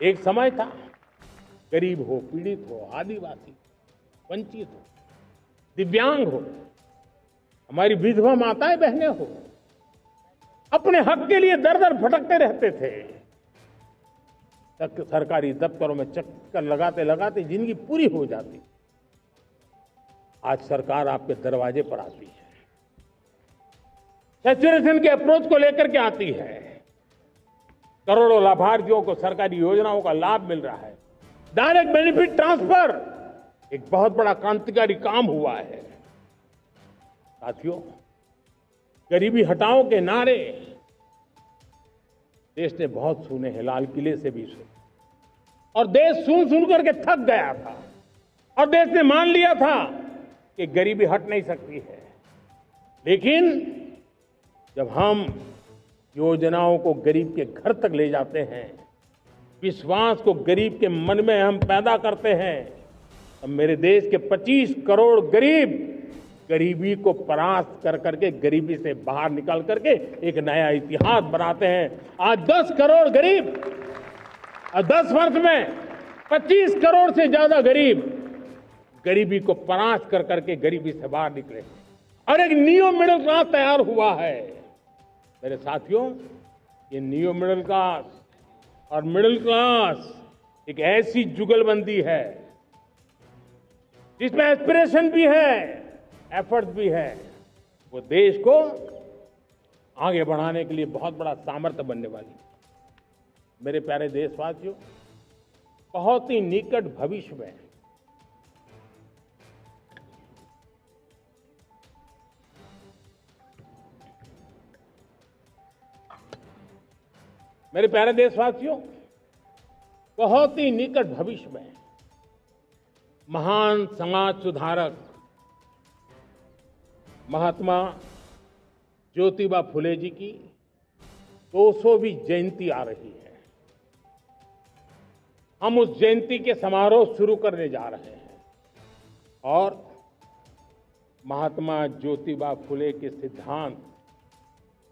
एक समय था, गरीब हो, पीड़ित हो, आदिवासी, वंचित हो, दिव्यांग हो, हमारी विधवा माताएं बहनें हो, अपने हक के लिए दर दर भटकते रहते थे। सरकारी दफ्तरों में चक्कर लगाते लगाते जिंदगी पूरी हो जाती। आज सरकार आपके दरवाजे पर आती है, सैचुरेशन के अप्रोच को लेकर के आती है। करोड़ों लाभार्थियों को सरकारी योजनाओं का लाभ मिल रहा है। डायरेक्ट बेनिफिट ट्रांसफर एक बहुत बड़ा क्रांतिकारी काम हुआ है। साथियों, गरीबी हटाओ के नारे देश ने बहुत सुने हैं, लाल किले से भी सुने, और देश सुन करके थक गया था और देश ने मान लिया था कि गरीबी हट नहीं सकती है। लेकिन जब हम योजनाओं को गरीब के घर तक ले जाते हैं, विश्वास को गरीब के मन में हम पैदा करते हैं, तो मेरे देश के 25 करोड़ गरीब गरीबी को परास्त कर करके, गरीबी से बाहर निकल करके एक नया इतिहास बनाते हैं। आज 10 करोड़ गरीब और 10 वर्ष में 25 करोड़ से ज्यादा गरीब गरीबी को परास्त कर करके गरीबी से बाहर निकले और एक न्यू मिडिल क्लास तैयार हुआ है। मेरे साथियों, ये न्यू मिडिल क्लास और मिडिल क्लास एक ऐसी जुगलबंदी है जिसमें एस्पिरेशन भी है, एफर्ट भी है। वो देश को आगे बढ़ाने के लिए बहुत बड़ा सामर्थ्य बनने वाली है। मेरे प्यारे देशवासियों, बहुत ही निकट भविष्य में मेरे प्यारे देशवासियों, बहुत ही निकट भविष्य में महान समाज सुधारक महात्मा ज्योतिबा फुले जी की 200वीं जयंती आ रही है। हम उस जयंती के समारोह शुरू करने जा रहे हैं और महात्मा ज्योतिबा फुले के सिद्धांत,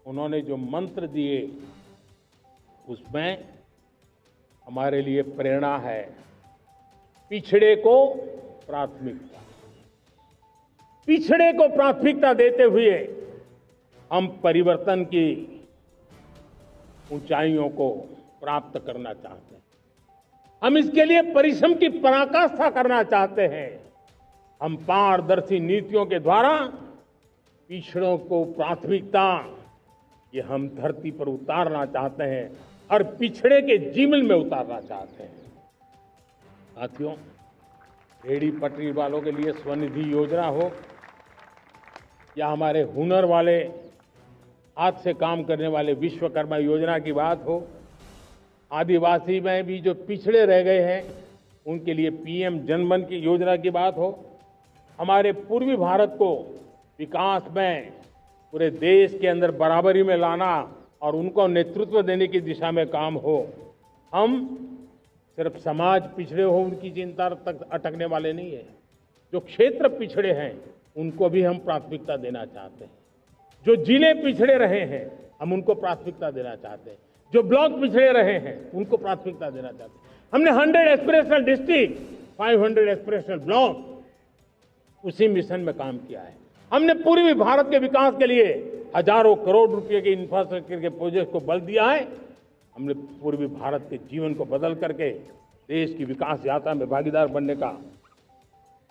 उन्होंने जो मंत्र दिए, उसमें हमारे लिए प्रेरणा है। पिछड़े को प्राथमिकता, पिछड़े को प्राथमिकता देते हुए हम परिवर्तन की ऊंचाइयों को प्राप्त करना चाहते हैं। हम इसके लिए परिश्रम की पराकाष्ठा करना चाहते हैं। हम पारदर्शी नीतियों के द्वारा पिछड़ों को प्राथमिकता, ये हम धरती पर उतारना चाहते हैं और पिछड़े के जीवन में उतारना चाहते हैं। साथियों, रेहड़ी पटरी वालों के लिए स्वनिधि योजना हो या हमारे हुनर वाले, हाथ से काम करने वाले विश्वकर्मा योजना की बात हो, आदिवासी में भी जो पिछड़े रह गए हैं उनके लिए पीएम जनधन की योजना की बात हो, हमारे पूर्वी भारत को विकास में पूरे देश के अंदर बराबरी में लाना और उनको नेतृत्व देने की दिशा में काम हो। हम सिर्फ समाज पिछड़े हो उनकी चिंता तक अटकने वाले नहीं है। जो क्षेत्र पिछड़े हैं उनको भी हम प्राथमिकता देना चाहते हैं। जो जिले पिछड़े रहे हैं हम उनको प्राथमिकता देना चाहते हैं। जो ब्लॉक पिछड़े रहे हैं उनको प्राथमिकता देना चाहते हैं। हमने 100 एस्पिरेशनल डिस्ट्रिक्ट, 500 एस्पिरेशनल ब्लॉक, उसी मिशन में काम किया है। हमने पूर्वी भारत के विकास के लिए हजारों करोड़ रुपए के इंफ्रास्ट्रक्चर के प्रोजेक्ट को बल दिया है। हमने पूर्वी भारत के जीवन को बदल करके देश की विकास यात्रा में भागीदार बनने का,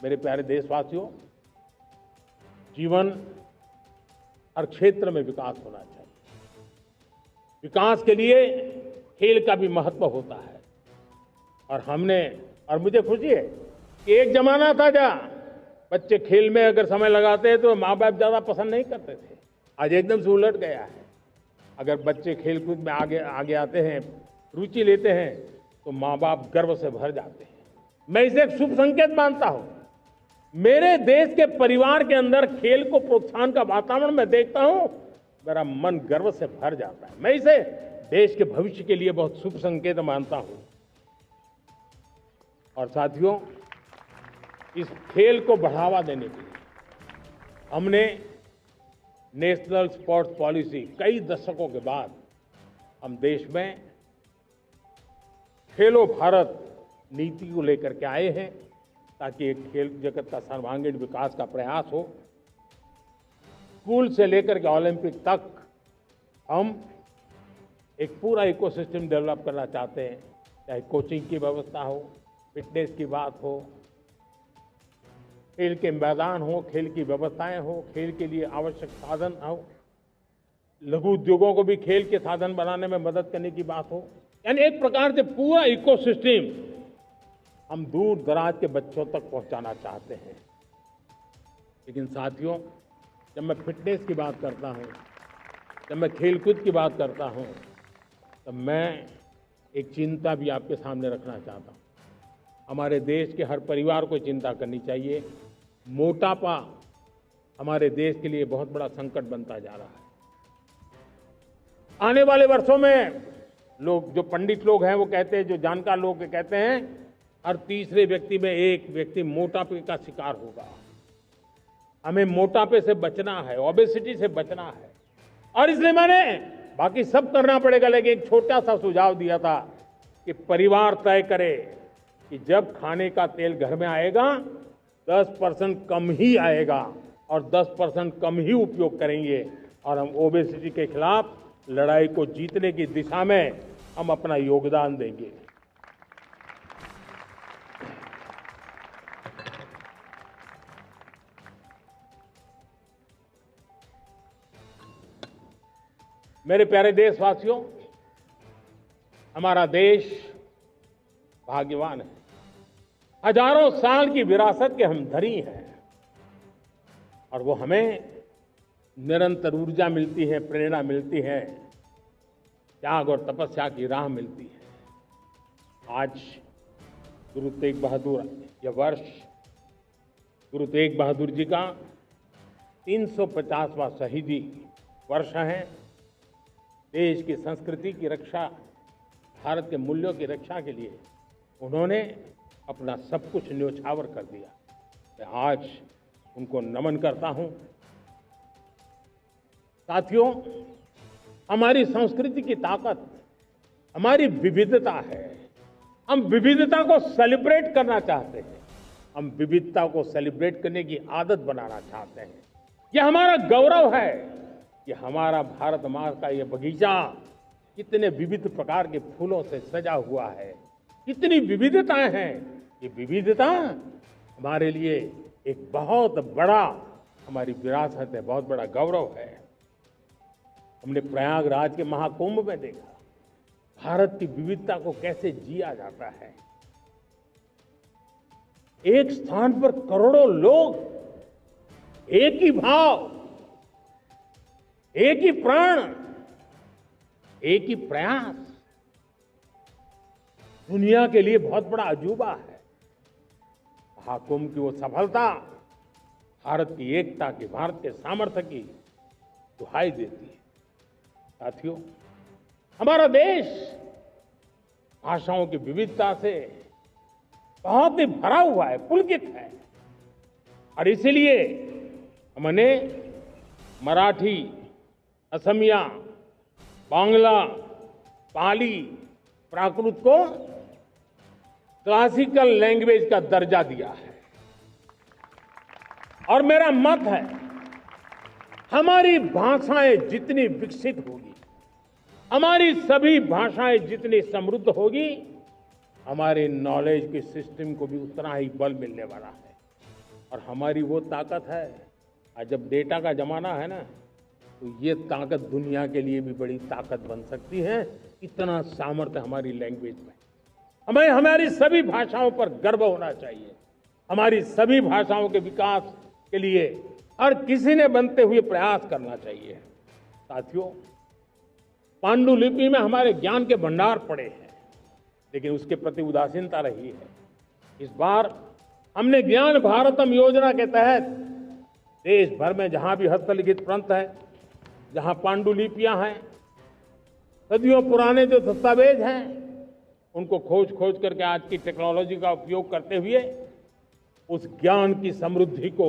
मेरे प्यारे देशवासियों, जीवन हर क्षेत्र में विकास होना चाहिए। विकास के लिए खेल का भी महत्व होता है। और मुझे खुशी है कि एक जमाना था जहाँ बच्चे खेल में अगर समय लगाते हैं तो माँ बाप ज्यादा पसंद नहीं करते थे। आज एकदम से उलट गया है। अगर बच्चे खेलकूद में आगे आते हैं, रुचि लेते हैं, तो माँ बाप गर्व से भर जाते हैं। मैं इसे एक शुभ संकेत मानता हूं। मेरे देश के परिवार के अंदर खेल को प्रोत्साहन का वातावरण मैं देखता हूं, मेरा मन गर्व से भर जाता है। मैं इसे देश के भविष्य के लिए बहुत शुभ संकेत मानता हूं। और साथियों, इस खेल को बढ़ावा देने के लिए हमने नेशनल स्पोर्ट्स पॉलिसी, कई दशकों के बाद हम देश में खेलो भारत नीति को लेकर के आए हैं, ताकि एक खेल जगत का सर्वांगीण विकास का प्रयास हो। स्कूल से लेकर के ओलंपिक तक हम एक पूरा इकोसिस्टम डेवलप करना चाहते हैं। चाहे कोचिंग की व्यवस्था हो, फिटनेस की बात हो, खेल के मैदान हो, खेल की व्यवस्थाएं हो, खेल के लिए आवश्यक साधन हो, लघु उद्योगों को भी खेल के साधन बनाने में मदद करने की बात हो। यानी एक प्रकार से पूरा इकोसिस्टम हम दूर दराज के बच्चों तक पहुंचाना चाहते हैं। लेकिन साथियों, जब मैं फिटनेस की बात करता हूं, जब मैं खेलकूद की बात करता हूं, तब मैं एक चिंता भी आपके सामने रखना चाहता हूं। हमारे देश के हर परिवार को चिंता करनी चाहिए। मोटापा हमारे देश के लिए बहुत बड़ा संकट बनता जा रहा है। आने वाले वर्षों में लोग, जो पंडित लोग हैं वो कहते हैं, जो जानकार लोग कहते हैं, हर तीसरे व्यक्ति में एक व्यक्ति मोटापे का शिकार होगा। हमें मोटापे से बचना है, ओबेसिटी से बचना है। और इसलिए मैंने बाकी सब करना पड़ेगा, लेकिन एक छोटा सा सुझाव दिया था कि परिवार तय करे कि जब खाने का तेल घर में आएगा 10% कम ही आएगा और 10% कम ही उपयोग करेंगे, और हम ओबेसिटी के खिलाफ लड़ाई को जीतने की दिशा में हम अपना योगदान देंगे। मेरे प्यारे देशवासियों, हमारा देश भाग्यवान हैं। हजारों साल की विरासत के हम धनी हैं और वो हमें निरंतर ऊर्जा मिलती है, प्रेरणा मिलती है, त्याग और तपस्या की राह मिलती है। आज गुरु तेग बहादुर, यह वर्ष गुरु तेग बहादुर जी का 350वां शहीदी वर्ष है। देश की संस्कृति की रक्षा, भारत के मूल्यों की रक्षा के लिए उन्होंने अपना सब कुछ न्योछावर कर दिया। मैं आज उनको नमन करता हूं। साथियों, हमारी संस्कृति की ताकत हमारी विविधता है। हम विविधता को सेलिब्रेट करना चाहते हैं। हम विविधता को सेलिब्रेट करने की आदत बनाना चाहते हैं। यह हमारा गौरव है। यह हमारा भारत माँ का यह बगीचा कितने विविध प्रकार के फूलों से सजा हुआ है, कितनी विविधताएं हैं। ये विविधता हमारे लिए एक बहुत बड़ा हमारी विरासत है, बहुत बड़ा गौरव है। हमने प्रयागराज के महाकुंभ में देखा भारत की विविधता को कैसे जिया जाता है। एक स्थान पर करोड़ों लोग, एक ही भाव, एक ही प्राण, एक ही प्रयास, दुनिया के लिए बहुत बड़ा अजूबा है। महाकुंभ की वो सफलता भारत की एकता की, भारत के सामर्थ्य की दुहाई देती है। साथियों, हमारा देश भाषाओं की विविधता से बहुत ही भरा हुआ है, पुलकित है। और इसीलिए हमने मराठी, असमिया, बांग्ला, पाली, प्राकृत को क्लासिकल लैंग्वेज का दर्जा दिया है। और मेरा मत है, हमारी भाषाएं जितनी विकसित होगी, हमारी सभी भाषाएं जितनी समृद्ध होगी, हमारे नॉलेज के सिस्टम को भी उतना ही बल मिलने वाला है। और हमारी वो ताकत है, आज जब डेटा का जमाना है ना, तो ये ताकत दुनिया के लिए भी बड़ी ताकत बन सकती है। इतना सामर्थ्य हमारी लैंग्वेज में। हमें हमारी सभी भाषाओं पर गर्व होना चाहिए। हमारी सभी भाषाओं के विकास के लिए हर किसी ने बनते हुए प्रयास करना चाहिए। साथियों, पांडुलिपि में हमारे ज्ञान के भंडार पड़े हैं, लेकिन उसके प्रति उदासीनता रही है। इस बार हमने ज्ञान भारतम योजना के तहत देश भर में जहां भी हस्तलिखित ग्रंथ है, जहां पांडुलिपियां हैं, सदियों पुराने जो दस्तावेज हैं, उनको खोज खोज करके आज की टेक्नोलॉजी का उपयोग करते हुए उस ज्ञान की समृद्धि को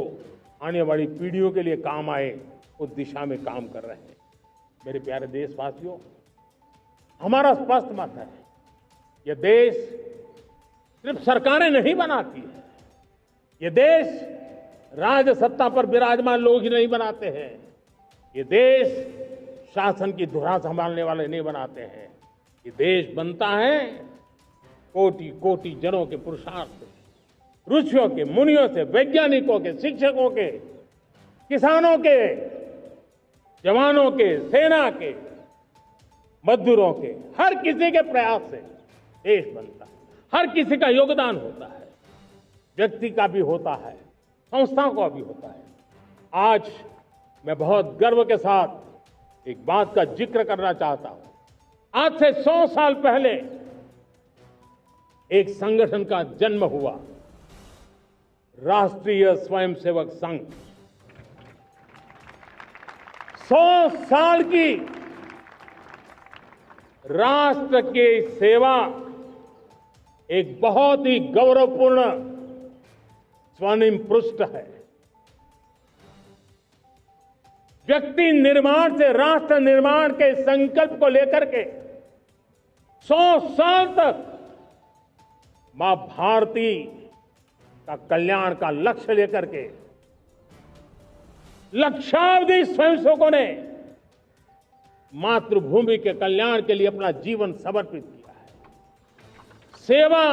आने वाली पीढ़ियों के लिए काम आए, उस दिशा में काम कर रहे हैं। मेरे प्यारे देशवासियों, हमारा स्पष्ट मत है, यह देश सिर्फ सरकारें नहीं बनाती है, यह देश राज सत्ता पर विराजमान लोग ही नहीं बनाते हैं, ये देश शासन की धुरा संभालने वाले नहीं बनाते हैं। ये देश बनता है कोटि कोटि जनों के पुरुषार्थ से, ऋषियों के, मुनियों से, वैज्ञानिकों के, शिक्षकों के, किसानों के, जवानों के, सेना के, मजदूरों के, हर किसी के प्रयास से देश बनता है। हर किसी का योगदान होता है, व्यक्ति का भी होता है, संस्थाओं का भी होता है। आज मैं बहुत गर्व के साथ एक बात का जिक्र करना चाहता हूं। आज से 100 साल पहले एक संगठन का जन्म हुआ, राष्ट्रीय स्वयंसेवक संघ। 100 साल की राष्ट्र की सेवा एक बहुत ही गौरवपूर्ण स्वर्णिम पृष्ठ है। व्यक्ति निर्माण से राष्ट्र निर्माण के संकल्प को लेकर के 100 साल तक मां भारती का कल्याण का लक्ष्य लेकर के लक्षावधि स्वयंसेवकों ने मातृभूमि के कल्याण के लिए अपना जीवन समर्पित किया है। सेवा,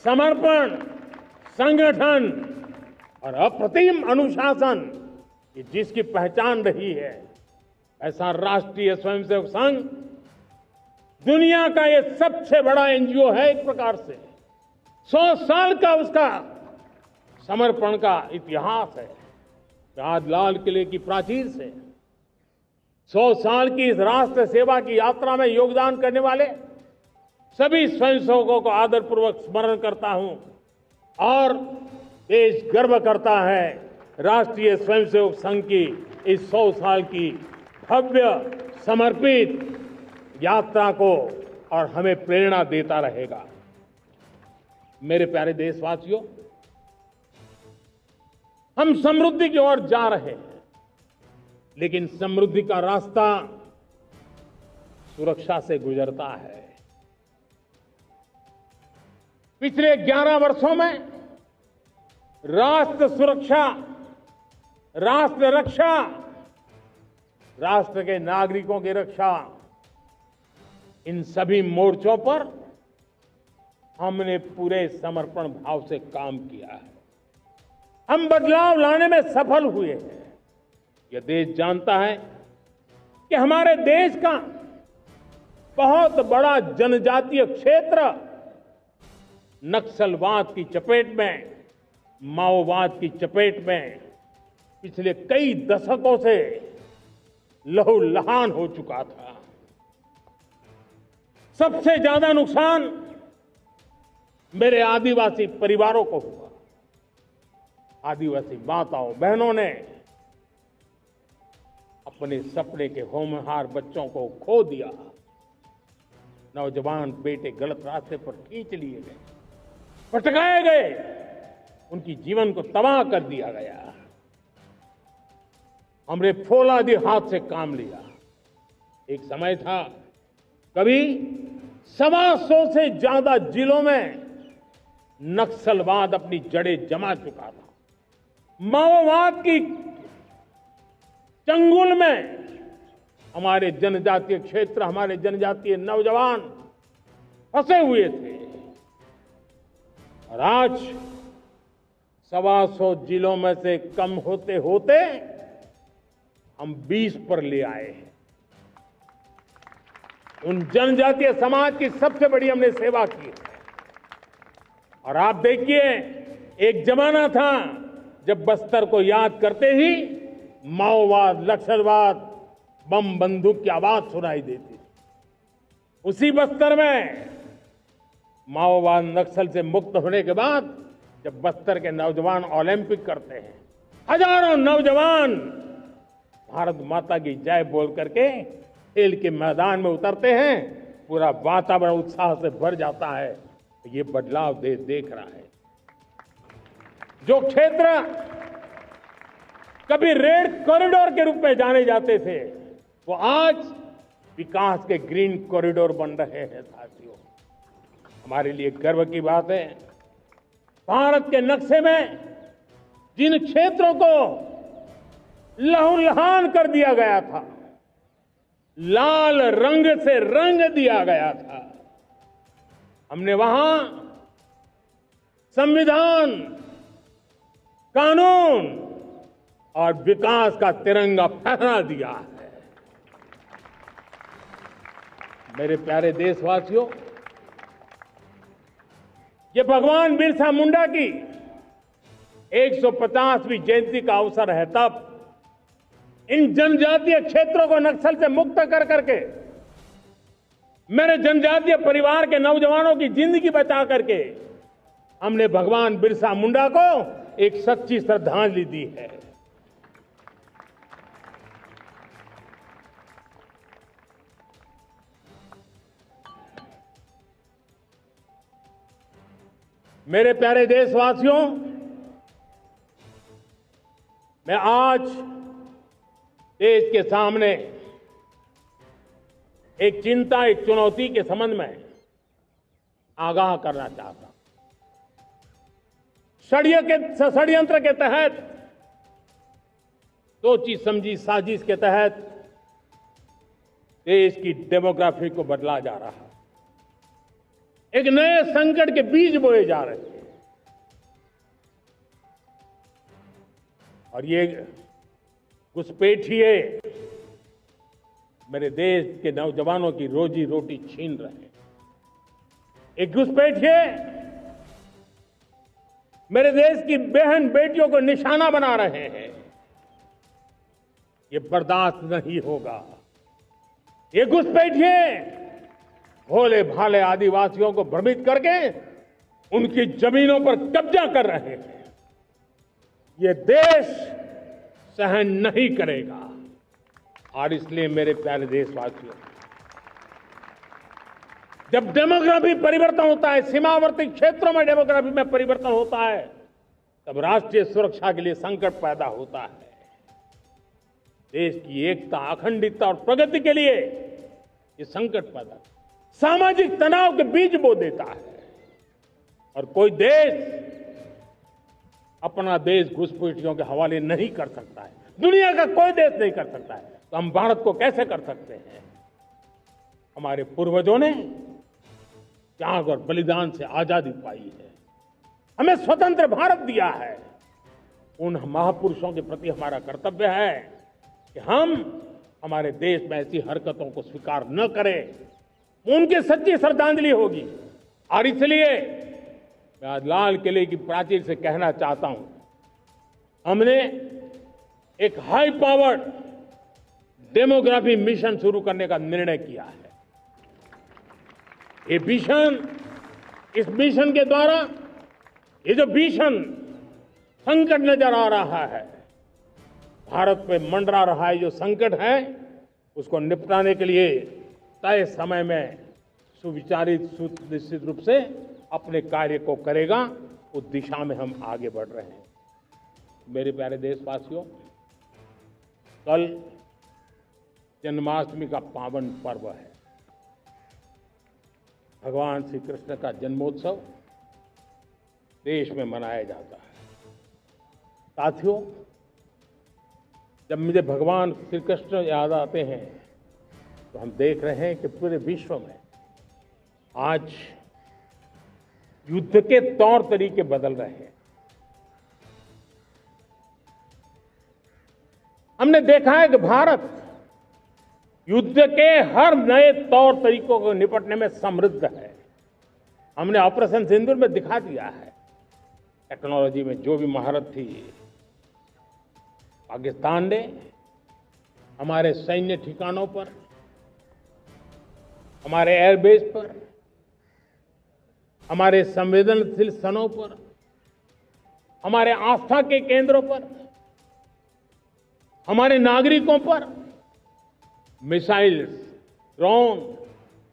समर्पण, संगठन और अप्रतिम अनुशासन, ये जिसकी पहचान रही है, ऐसा राष्ट्रीय स्वयंसेवक संघ दुनिया का ये सबसे बड़ा एनजीओ है एक प्रकार से। 100 साल का उसका समर्पण का इतिहास है। आज लाल किले की प्राचीर से 100 साल की इस राष्ट्र सेवा की यात्रा में योगदान करने वाले सभी स्वयंसेवकों को आदरपूर्वक स्मरण करता हूं और देश गर्व करता है राष्ट्रीय स्वयंसेवक संघ की इस 100 साल की भव्य समर्पित यात्रा को, और हमें प्रेरणा देता रहेगा। मेरे प्यारे देशवासियों, हम समृद्धि की ओर जा रहे हैं, लेकिन समृद्धि का रास्ता सुरक्षा से गुजरता है। पिछले 11 वर्षों में राष्ट्र सुरक्षा, राष्ट्र रक्षा, राष्ट्र के नागरिकों की रक्षा, इन सभी मोर्चों पर हमने पूरे समर्पण भाव से काम किया है। हम बदलाव लाने में सफल हुए हैं। यह देश जानता है कि हमारे देश का बहुत बड़ा जनजातीय क्षेत्र नक्सलवाद की चपेट में, माओवाद की चपेट में पिछले कई दशकों से लहूलुहान हो चुका था। सबसे ज्यादा नुकसान मेरे आदिवासी परिवारों को हुआ। आदिवासी माताओं बहनों ने अपने सपने के होनहार बच्चों को खो दिया। नौजवान बेटे गलत रास्ते पर खींच लिए गए, भटकाए गए, उनकी जीवन को तबाह कर दिया गया। हमने फौलादी हाथ से काम लिया। एक समय था, कभी 125 से ज्यादा जिलों में नक्सलवाद अपनी जड़ें जमा चुका था। माओवाद की चंगुल में हमारे जनजातीय क्षेत्र, हमारे जनजातीय नौजवान फंसे हुए थे, और आज 125 जिलों में से कम होते होते हम 20 पर ले आए हैं। उन जनजातीय समाज की सबसे बड़ी हमने सेवा की है। और आप देखिए, एक जमाना था जब बस्तर को याद करते ही माओवाद, नक्सलवाद, बम बंदूक की आवाज सुनाई देती थी। उसी बस्तर में माओवाद नक्सल से मुक्त होने के बाद जब बस्तर के नौजवान ओलंपिक करते हैं, हजारों नौजवान भारत माता की जय बोल करके खेल के मैदान में उतरते हैं, पूरा वातावरण उत्साह से भर जाता है। ये बदलाव देश देख रहा है। जो क्षेत्र कभी रेड कॉरिडोर के रूप में जाने जाते थे, वो आज विकास के ग्रीन कॉरिडोर बन रहे हैं। साथियों, हमारे लिए गर्व की बात है, भारत के नक्शे में जिन क्षेत्रों को लहूलुहान कर दिया गया था, लाल रंग से रंग दिया गया था, हमने वहां संविधान, कानून और विकास का तिरंगा फहरा दिया है। मेरे प्यारे देशवासियों, ये भगवान बिरसा मुंडा की 150वीं जयंती का अवसर है। तब इन जनजातीय क्षेत्रों को नक्सल से मुक्त कर करके, मेरे जनजातीय परिवार के नौजवानों की जिंदगी बचा करके हमने भगवान बिरसा मुंडा को एक सच्ची श्रद्धांजलि दी है। मेरे प्यारे देशवासियों, मैं आज देश के सामने एक चिंता, एक चुनौती के संबंध में आगाह करना चाहता हूं। षड्यंत्र के तहत, सोची समझी साजिश के तहत देश की डेमोग्राफी को बदला जा रहा है। एक नए संकट के बीज बोए जा रहे हैं, और ये घुसपैठिए मेरे देश के नौजवानों की रोजी रोटी छीन रहे हैं। एक घुसपैठिए मेरे देश की बहन बेटियों को निशाना बना रहे हैं। ये बर्दाश्त नहीं होगा। ये घुसपैठिए भोले भाले आदिवासियों को भ्रमित करके उनकी जमीनों पर कब्जा कर रहे हैं। ये देश सहन नहीं करेगा। और इसलिए मेरे प्यारे देशवासियों, जब डेमोग्राफी परिवर्तन होता है, सीमावर्ती क्षेत्रों में डेमोग्राफी में परिवर्तन होता है, तब राष्ट्रीय सुरक्षा के लिए संकट पैदा होता है। देश की एकता, अखंडता और प्रगति के लिए ये संकट पैदा, सामाजिक तनाव के बीज बो देता है। और कोई देश अपना देश घुसपैठियों के हवाले नहीं कर सकता है। दुनिया का कोई देश नहीं कर सकता है, तो हम भारत को कैसे कर सकते हैं? हमारे पूर्वजों ने त्याग और बलिदान से आजादी पाई है, हमें स्वतंत्र भारत दिया है। उन महापुरुषों के प्रति हमारा कर्तव्य है कि हम हमारे देश में ऐसी हरकतों को स्वीकार न करें। उनकी सच्ची श्रद्धांजलि होगी। और इसलिए मैं आज लाल किले की प्राचीर से कहना चाहता हूं, हमने एक हाई पावर्ड डेमोग्राफी मिशन शुरू करने का निर्णय किया है। ये मिशन, इस मिशन के द्वारा ये जो भीषण संकट नजर आ रहा है, भारत पे मंडरा रहा है जो संकट है, उसको निपटाने के लिए तय समय में सुविचारित सुनिश्चित रूप से अपने कार्य को करेगा। उस दिशा में हम आगे बढ़ रहे हैं। मेरे प्यारे देशवासियों, कल जन्माष्टमी का पावन पर्व है। भगवान श्री कृष्ण का जन्मोत्सव देश में मनाया जाता है। साथियों, जब मुझे भगवान श्री कृष्ण याद आते हैं तो हम देख रहे हैं कि पूरे विश्व में आज युद्ध के तौर तरीके बदल रहे हैं। हमने देखा है कि भारत युद्ध के हर नए तौर तरीकों को निपटने में समृद्ध है। हमने ऑपरेशन सिंदूर में दिखा दिया है। टेक्नोलॉजी में जो भी महारत थी, पाकिस्तान ने हमारे सैन्य ठिकानों पर, हमारे एयरबेस पर, हमारे संवेदनशील स्थानों पर, हमारे आस्था के केंद्रों पर, हमारे नागरिकों पर मिसाइल्स, ड्रोन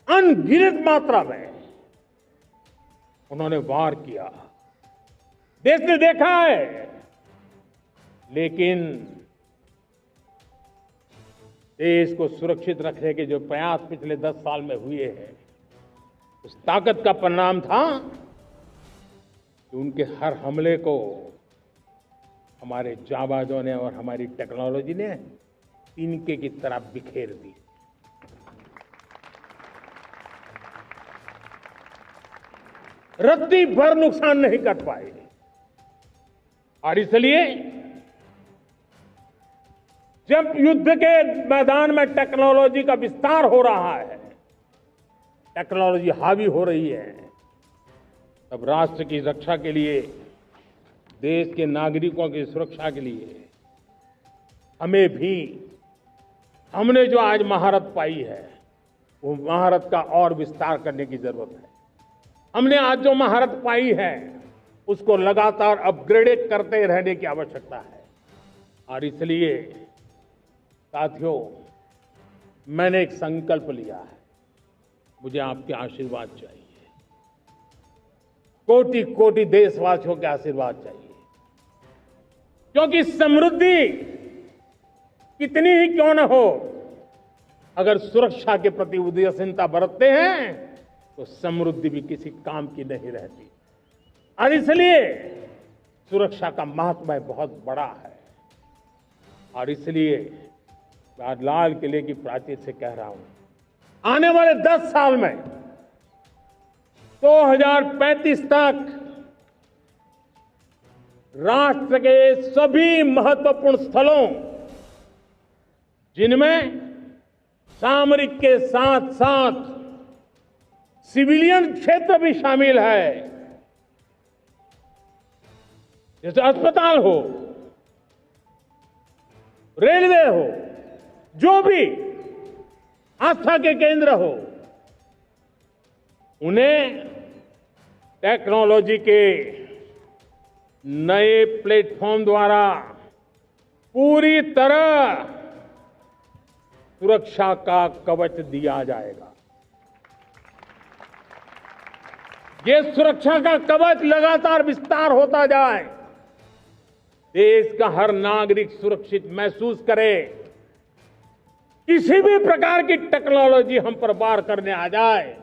अनगिनत मात्रा में उन्होंने वार किया। देश ने देखा है। लेकिन देश को सुरक्षित रखने के जो प्रयास पिछले 10 साल में हुए हैं, उस ताकत का परिणाम था कि उनके हर हमले को हमारे जाबाजों ने और हमारी टेक्नोलॉजी ने तिनके की तरह बिखेर दी। रत्ती भर नुकसान नहीं कर पाए। और इसलिए जब युद्ध के मैदान में टेक्नोलॉजी का विस्तार हो रहा है, टेक्नोलॉजी हावी हो रही है, तब राष्ट्र की रक्षा के लिए, देश के नागरिकों की सुरक्षा के लिए हमें भी, हमने जो आज महारत पाई है, वो महारत का और विस्तार करने की जरूरत है। हमने आज जो महारत पाई है, उसको लगातार अपग्रेडेड करते रहने की आवश्यकता है। और इसलिए साथियों, मैंने एक संकल्प लिया है। मुझे आपके आशीर्वाद चाहिए, कोटि कोटि देशवासियों के आशीर्वाद चाहिए। क्योंकि समृद्धि कितनी ही क्यों न हो, अगर सुरक्षा के प्रति उदासीनता बरतते हैं तो समृद्धि भी किसी काम की नहीं रहती। और इसलिए सुरक्षा का महत्व बहुत बड़ा है। और इसलिए मैं आज लाल किले की प्राचीर से कह रहा हूं, आने वाले 10 साल में 2035 तक राष्ट्र के सभी महत्वपूर्ण स्थलों, जिनमें सामरिक के साथ साथ सिविलियन क्षेत्र भी शामिल है। जैसे अस्पताल हो, रेलवे हो, जो भी आस्था के केंद्र हो, उन्हें टेक्नोलॉजी के नए प्लेटफॉर्म द्वारा पूरी तरह सुरक्षा का कवच दिया जाएगा। ये सुरक्षा का कवच लगातार विस्तार होता जाए, देश का हर नागरिक सुरक्षित महसूस करे। किसी भी प्रकार की टेक्नोलॉजी हम पर वार करने आ जाए,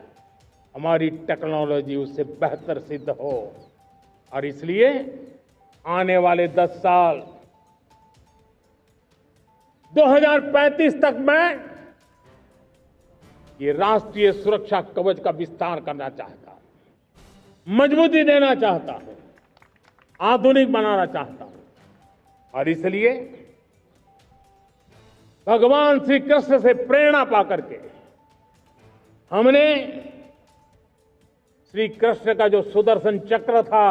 हमारी टेक्नोलॉजी उससे बेहतर सिद्ध हो। और इसलिए आने वाले 10 साल 2035 तक मैं ये राष्ट्रीय सुरक्षा कवच का विस्तार करना चाहता हूं, मजबूती देना चाहता हूं, आधुनिक बनाना चाहता हूं। और इसलिए भगवान श्री कृष्ण से प्रेरणा पाकर के हमने श्री कृष्ण का जो सुदर्शन चक्र था,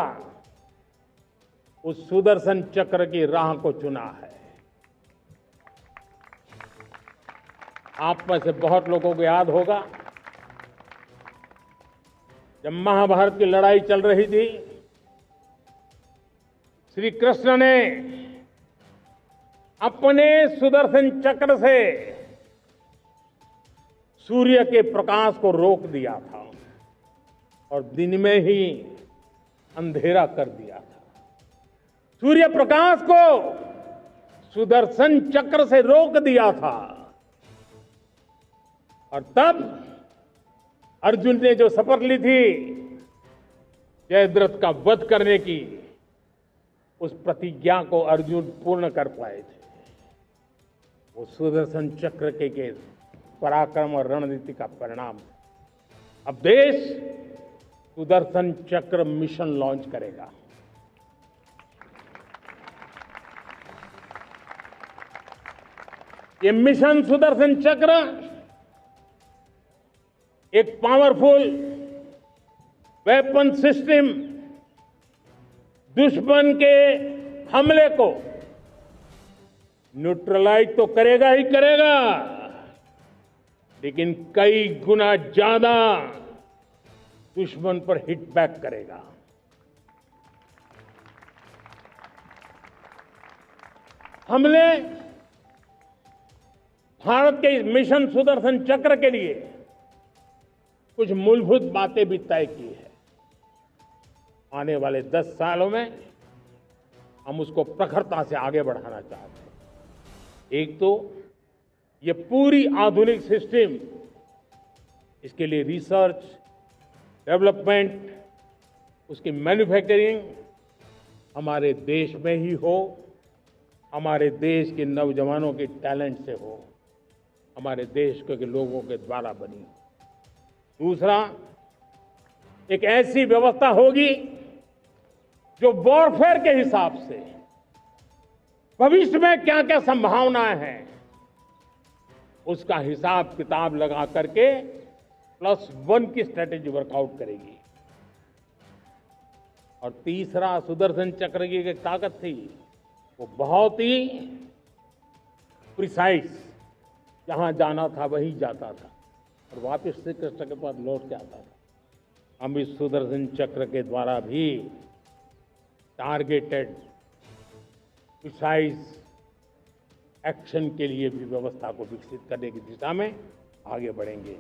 उस सुदर्शन चक्र की राह को चुना है। आप में से बहुत लोगों को याद होगा, जब महाभारत की लड़ाई चल रही थी, श्री कृष्ण ने अपने सुदर्शन चक्र से सूर्य के प्रकाश को रोक दिया था और दिन में ही अंधेरा कर दिया था। सूर्य प्रकाश को सुदर्शन चक्र से रोक दिया था। और तब अर्जुन ने जो शपथ ली थी जयद्रथ का वध करने की, उस प्रतिज्ञा को अर्जुन पूर्ण कर पाए थे। वो सुदर्शन चक्र के पराक्रम और रणनीति का परिणाम। अब देश सुदर्शन चक्र मिशन लॉन्च करेगा। ये मिशन सुदर्शन चक्र एक पावरफुल वेपन सिस्टम दुश्मन के हमले को न्यूट्रलाइज तो करेगा ही करेगा, लेकिन कई गुना ज्यादा दुश्मन पर हिट बैक करेगा। हमने भारत के इस मिशन सुदर्शन चक्र के लिए कुछ मूलभूत बातें भी तय की है। आने वाले 10 सालों में हम उसको प्रखरता से आगे बढ़ाना चाहते हैं। एक तो ये पूरी आधुनिक सिस्टम, इसके लिए रिसर्च, डेवलपमेंट, उसकी मैन्युफैक्चरिंग हमारे देश में ही हो, हमारे देश के नौजवानों के टैलेंट से हो, हमारे देश के लोगों के द्वारा बनी। दूसरा, एक ऐसी व्यवस्था होगी जो वॉरफेयर के हिसाब से भविष्य में क्या क्या संभावनाएं हैं, उसका हिसाब किताब लगा करके +1 की स्ट्रेटेजी वर्कआउट करेगी। और तीसरा, सुदर्शन चक्र की एक ताकत थी, वो बहुत ही प्रिसाइज, जहां जाना था वहीं जाता था और वापस श्री कृष्ण के पास लौट के आता था। हम इस सुदर्शन चक्र के द्वारा भी टारगेटेड प्रिसाइज एक्शन के लिए भी व्यवस्था को विकसित करने की दिशा में आगे बढ़ेंगे।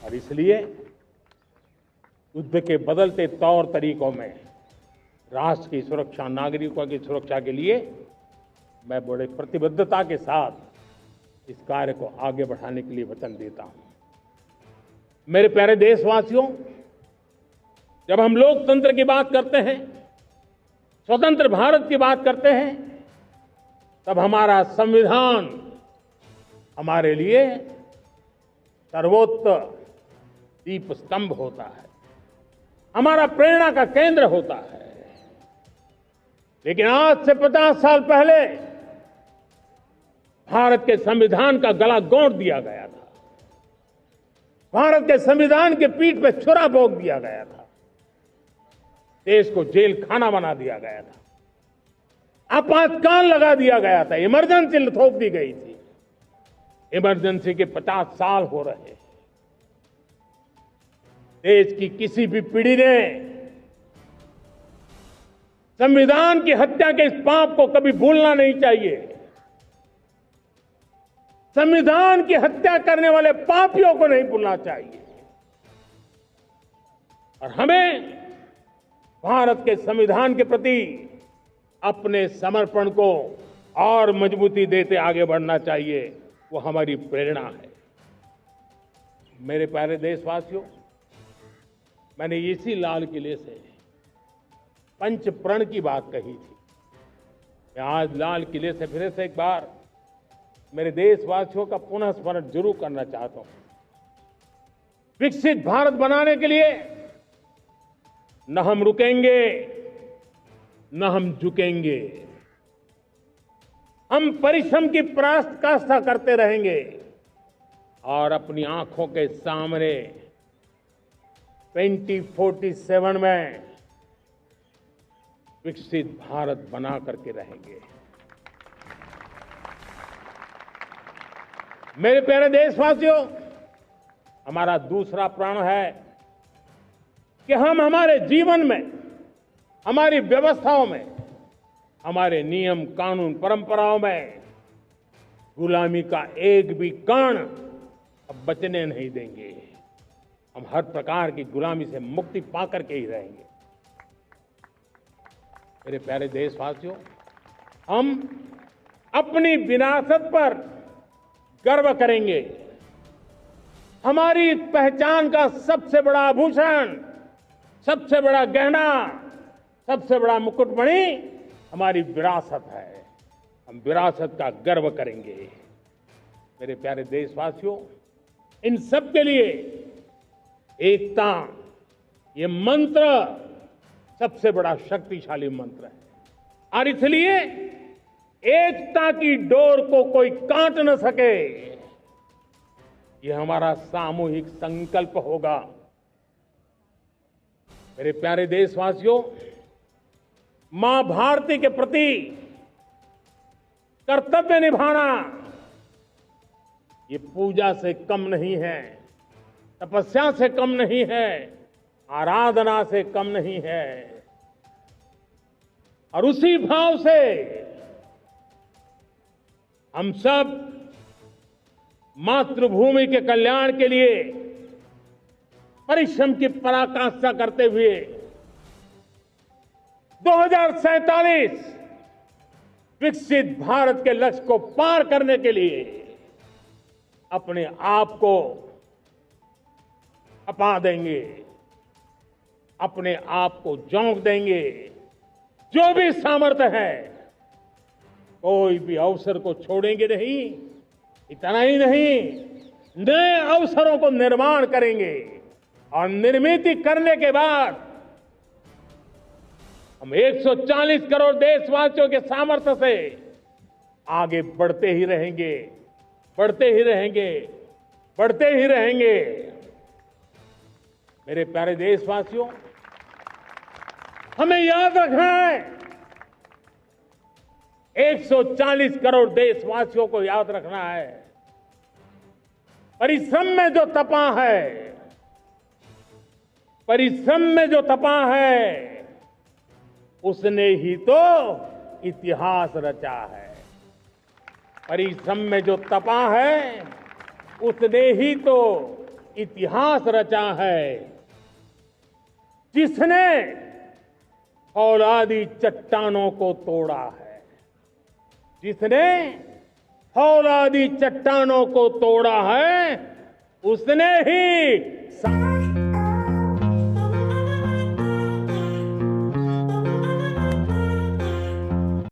और इसलिए युद्ध के बदलते तौर तरीकों में राष्ट्र की सुरक्षा, नागरिकों की सुरक्षा के लिए मैं बड़े प्रतिबद्धता के साथ इस कार्य को आगे बढ़ाने के लिए वचन देता हूं। मेरे प्यारे देशवासियों, जब हम लोकतंत्र की बात करते हैं, स्वतंत्र भारत की बात करते हैं, तब हमारा संविधान हमारे लिए सर्वोच्च दीप स्तंभ होता है, हमारा प्रेरणा का केंद्र होता है। लेकिन आज से 50 साल पहले भारत के संविधान का गला घोंट दिया गया था। भारत के संविधान के पीठ पे छुरा भोंक दिया गया था, देश को जेल खाना बना दिया गया था, आपातकाल लगा दिया गया था, इमरजेंसी थोप दी गई थी। इमरजेंसी के 50 साल हो रहे हैं। देश की किसी भी पीढ़ी ने संविधान की हत्या के इस पाप को कभी भूलना नहीं चाहिए। संविधान की हत्या करने वाले पापियों को नहीं भूलना चाहिए। और हमें भारत के संविधान के प्रति अपने समर्पण को और मजबूती देते आगे बढ़ना चाहिए। वो हमारी प्रेरणा है। मेरे प्यारे देशवासियों, मैंने इसी लाल किले से पंच प्रण की बात कही थी। मैं आज लाल किले से फिर से एक बार मेरे देशवासियों का पुनः स्मरण जरूर करना चाहता हूं। विकसित भारत बनाने के लिए न हम रुकेंगे, न हम झुकेंगे। हम परिश्रम की पराकाष्ठा करते रहेंगे और अपनी आंखों के सामने 2047 में विकसित भारत बना करके रहेंगे। मेरे प्यारे देशवासियों, हमारा दूसरा प्रण है कि हम हमारे जीवन में, हमारी व्यवस्थाओं में, हमारे नियम कानून परंपराओं में गुलामी का एक भी कण अब बचने नहीं देंगे। हम हर प्रकार की गुलामी से मुक्ति पाकर के ही रहेंगे। मेरे प्यारे देशवासियों, हम अपनी विरासत पर गर्व करेंगे। हमारी पहचान का सबसे बड़ा आभूषण, सबसे बड़ा गहना, सबसे बड़ा मुकुटमणि हमारी विरासत है। हम विरासत का गर्व करेंगे। मेरे प्यारे देशवासियों, इन सब के लिए एकता, ये मंत्र सबसे बड़ा शक्तिशाली मंत्र है। और इसलिए एकता की डोर को कोई काट न सके, ये हमारा सामूहिक संकल्प होगा। मेरे प्यारे देशवासियों, मां भारती के प्रति कर्तव्य निभाना ये पूजा से कम नहीं है, तपस्या से कम नहीं है, आराधना से कम नहीं है। और उसी भाव से हम सब मातृभूमि के कल्याण के लिए परिश्रम की पराकाष्ठा करते हुए 2047 विकसित भारत के लक्ष्य को पार करने के लिए अपने आप को अपा देंगे, अपने आप को झोंक देंगे। जो भी सामर्थ्य है, कोई भी अवसर को छोड़ेंगे नहीं। इतना ही नहीं, नए अवसरों को निर्माण करेंगे और निर्मित करने के बाद हम 140 करोड़ देशवासियों के सामर्थ्य से आगे बढ़ते ही रहेंगे, बढ़ते ही रहेंगे, बढ़ते ही रहेंगे। मेरे प्यारे देशवासियों, हमें याद रखना है, 140 करोड़ देशवासियों को याद रखना है, परिश्रम में जो तपा है, परिश्रम में जो तपा है, उसने ही तो इतिहास रचा है। परिश्रम में जो तपा है, उसने ही तो इतिहास रचा है। जिसने फौलादी चट्टानों को तोड़ा है, जिसने फौलादी चट्टानों को तोड़ा है, उसने ही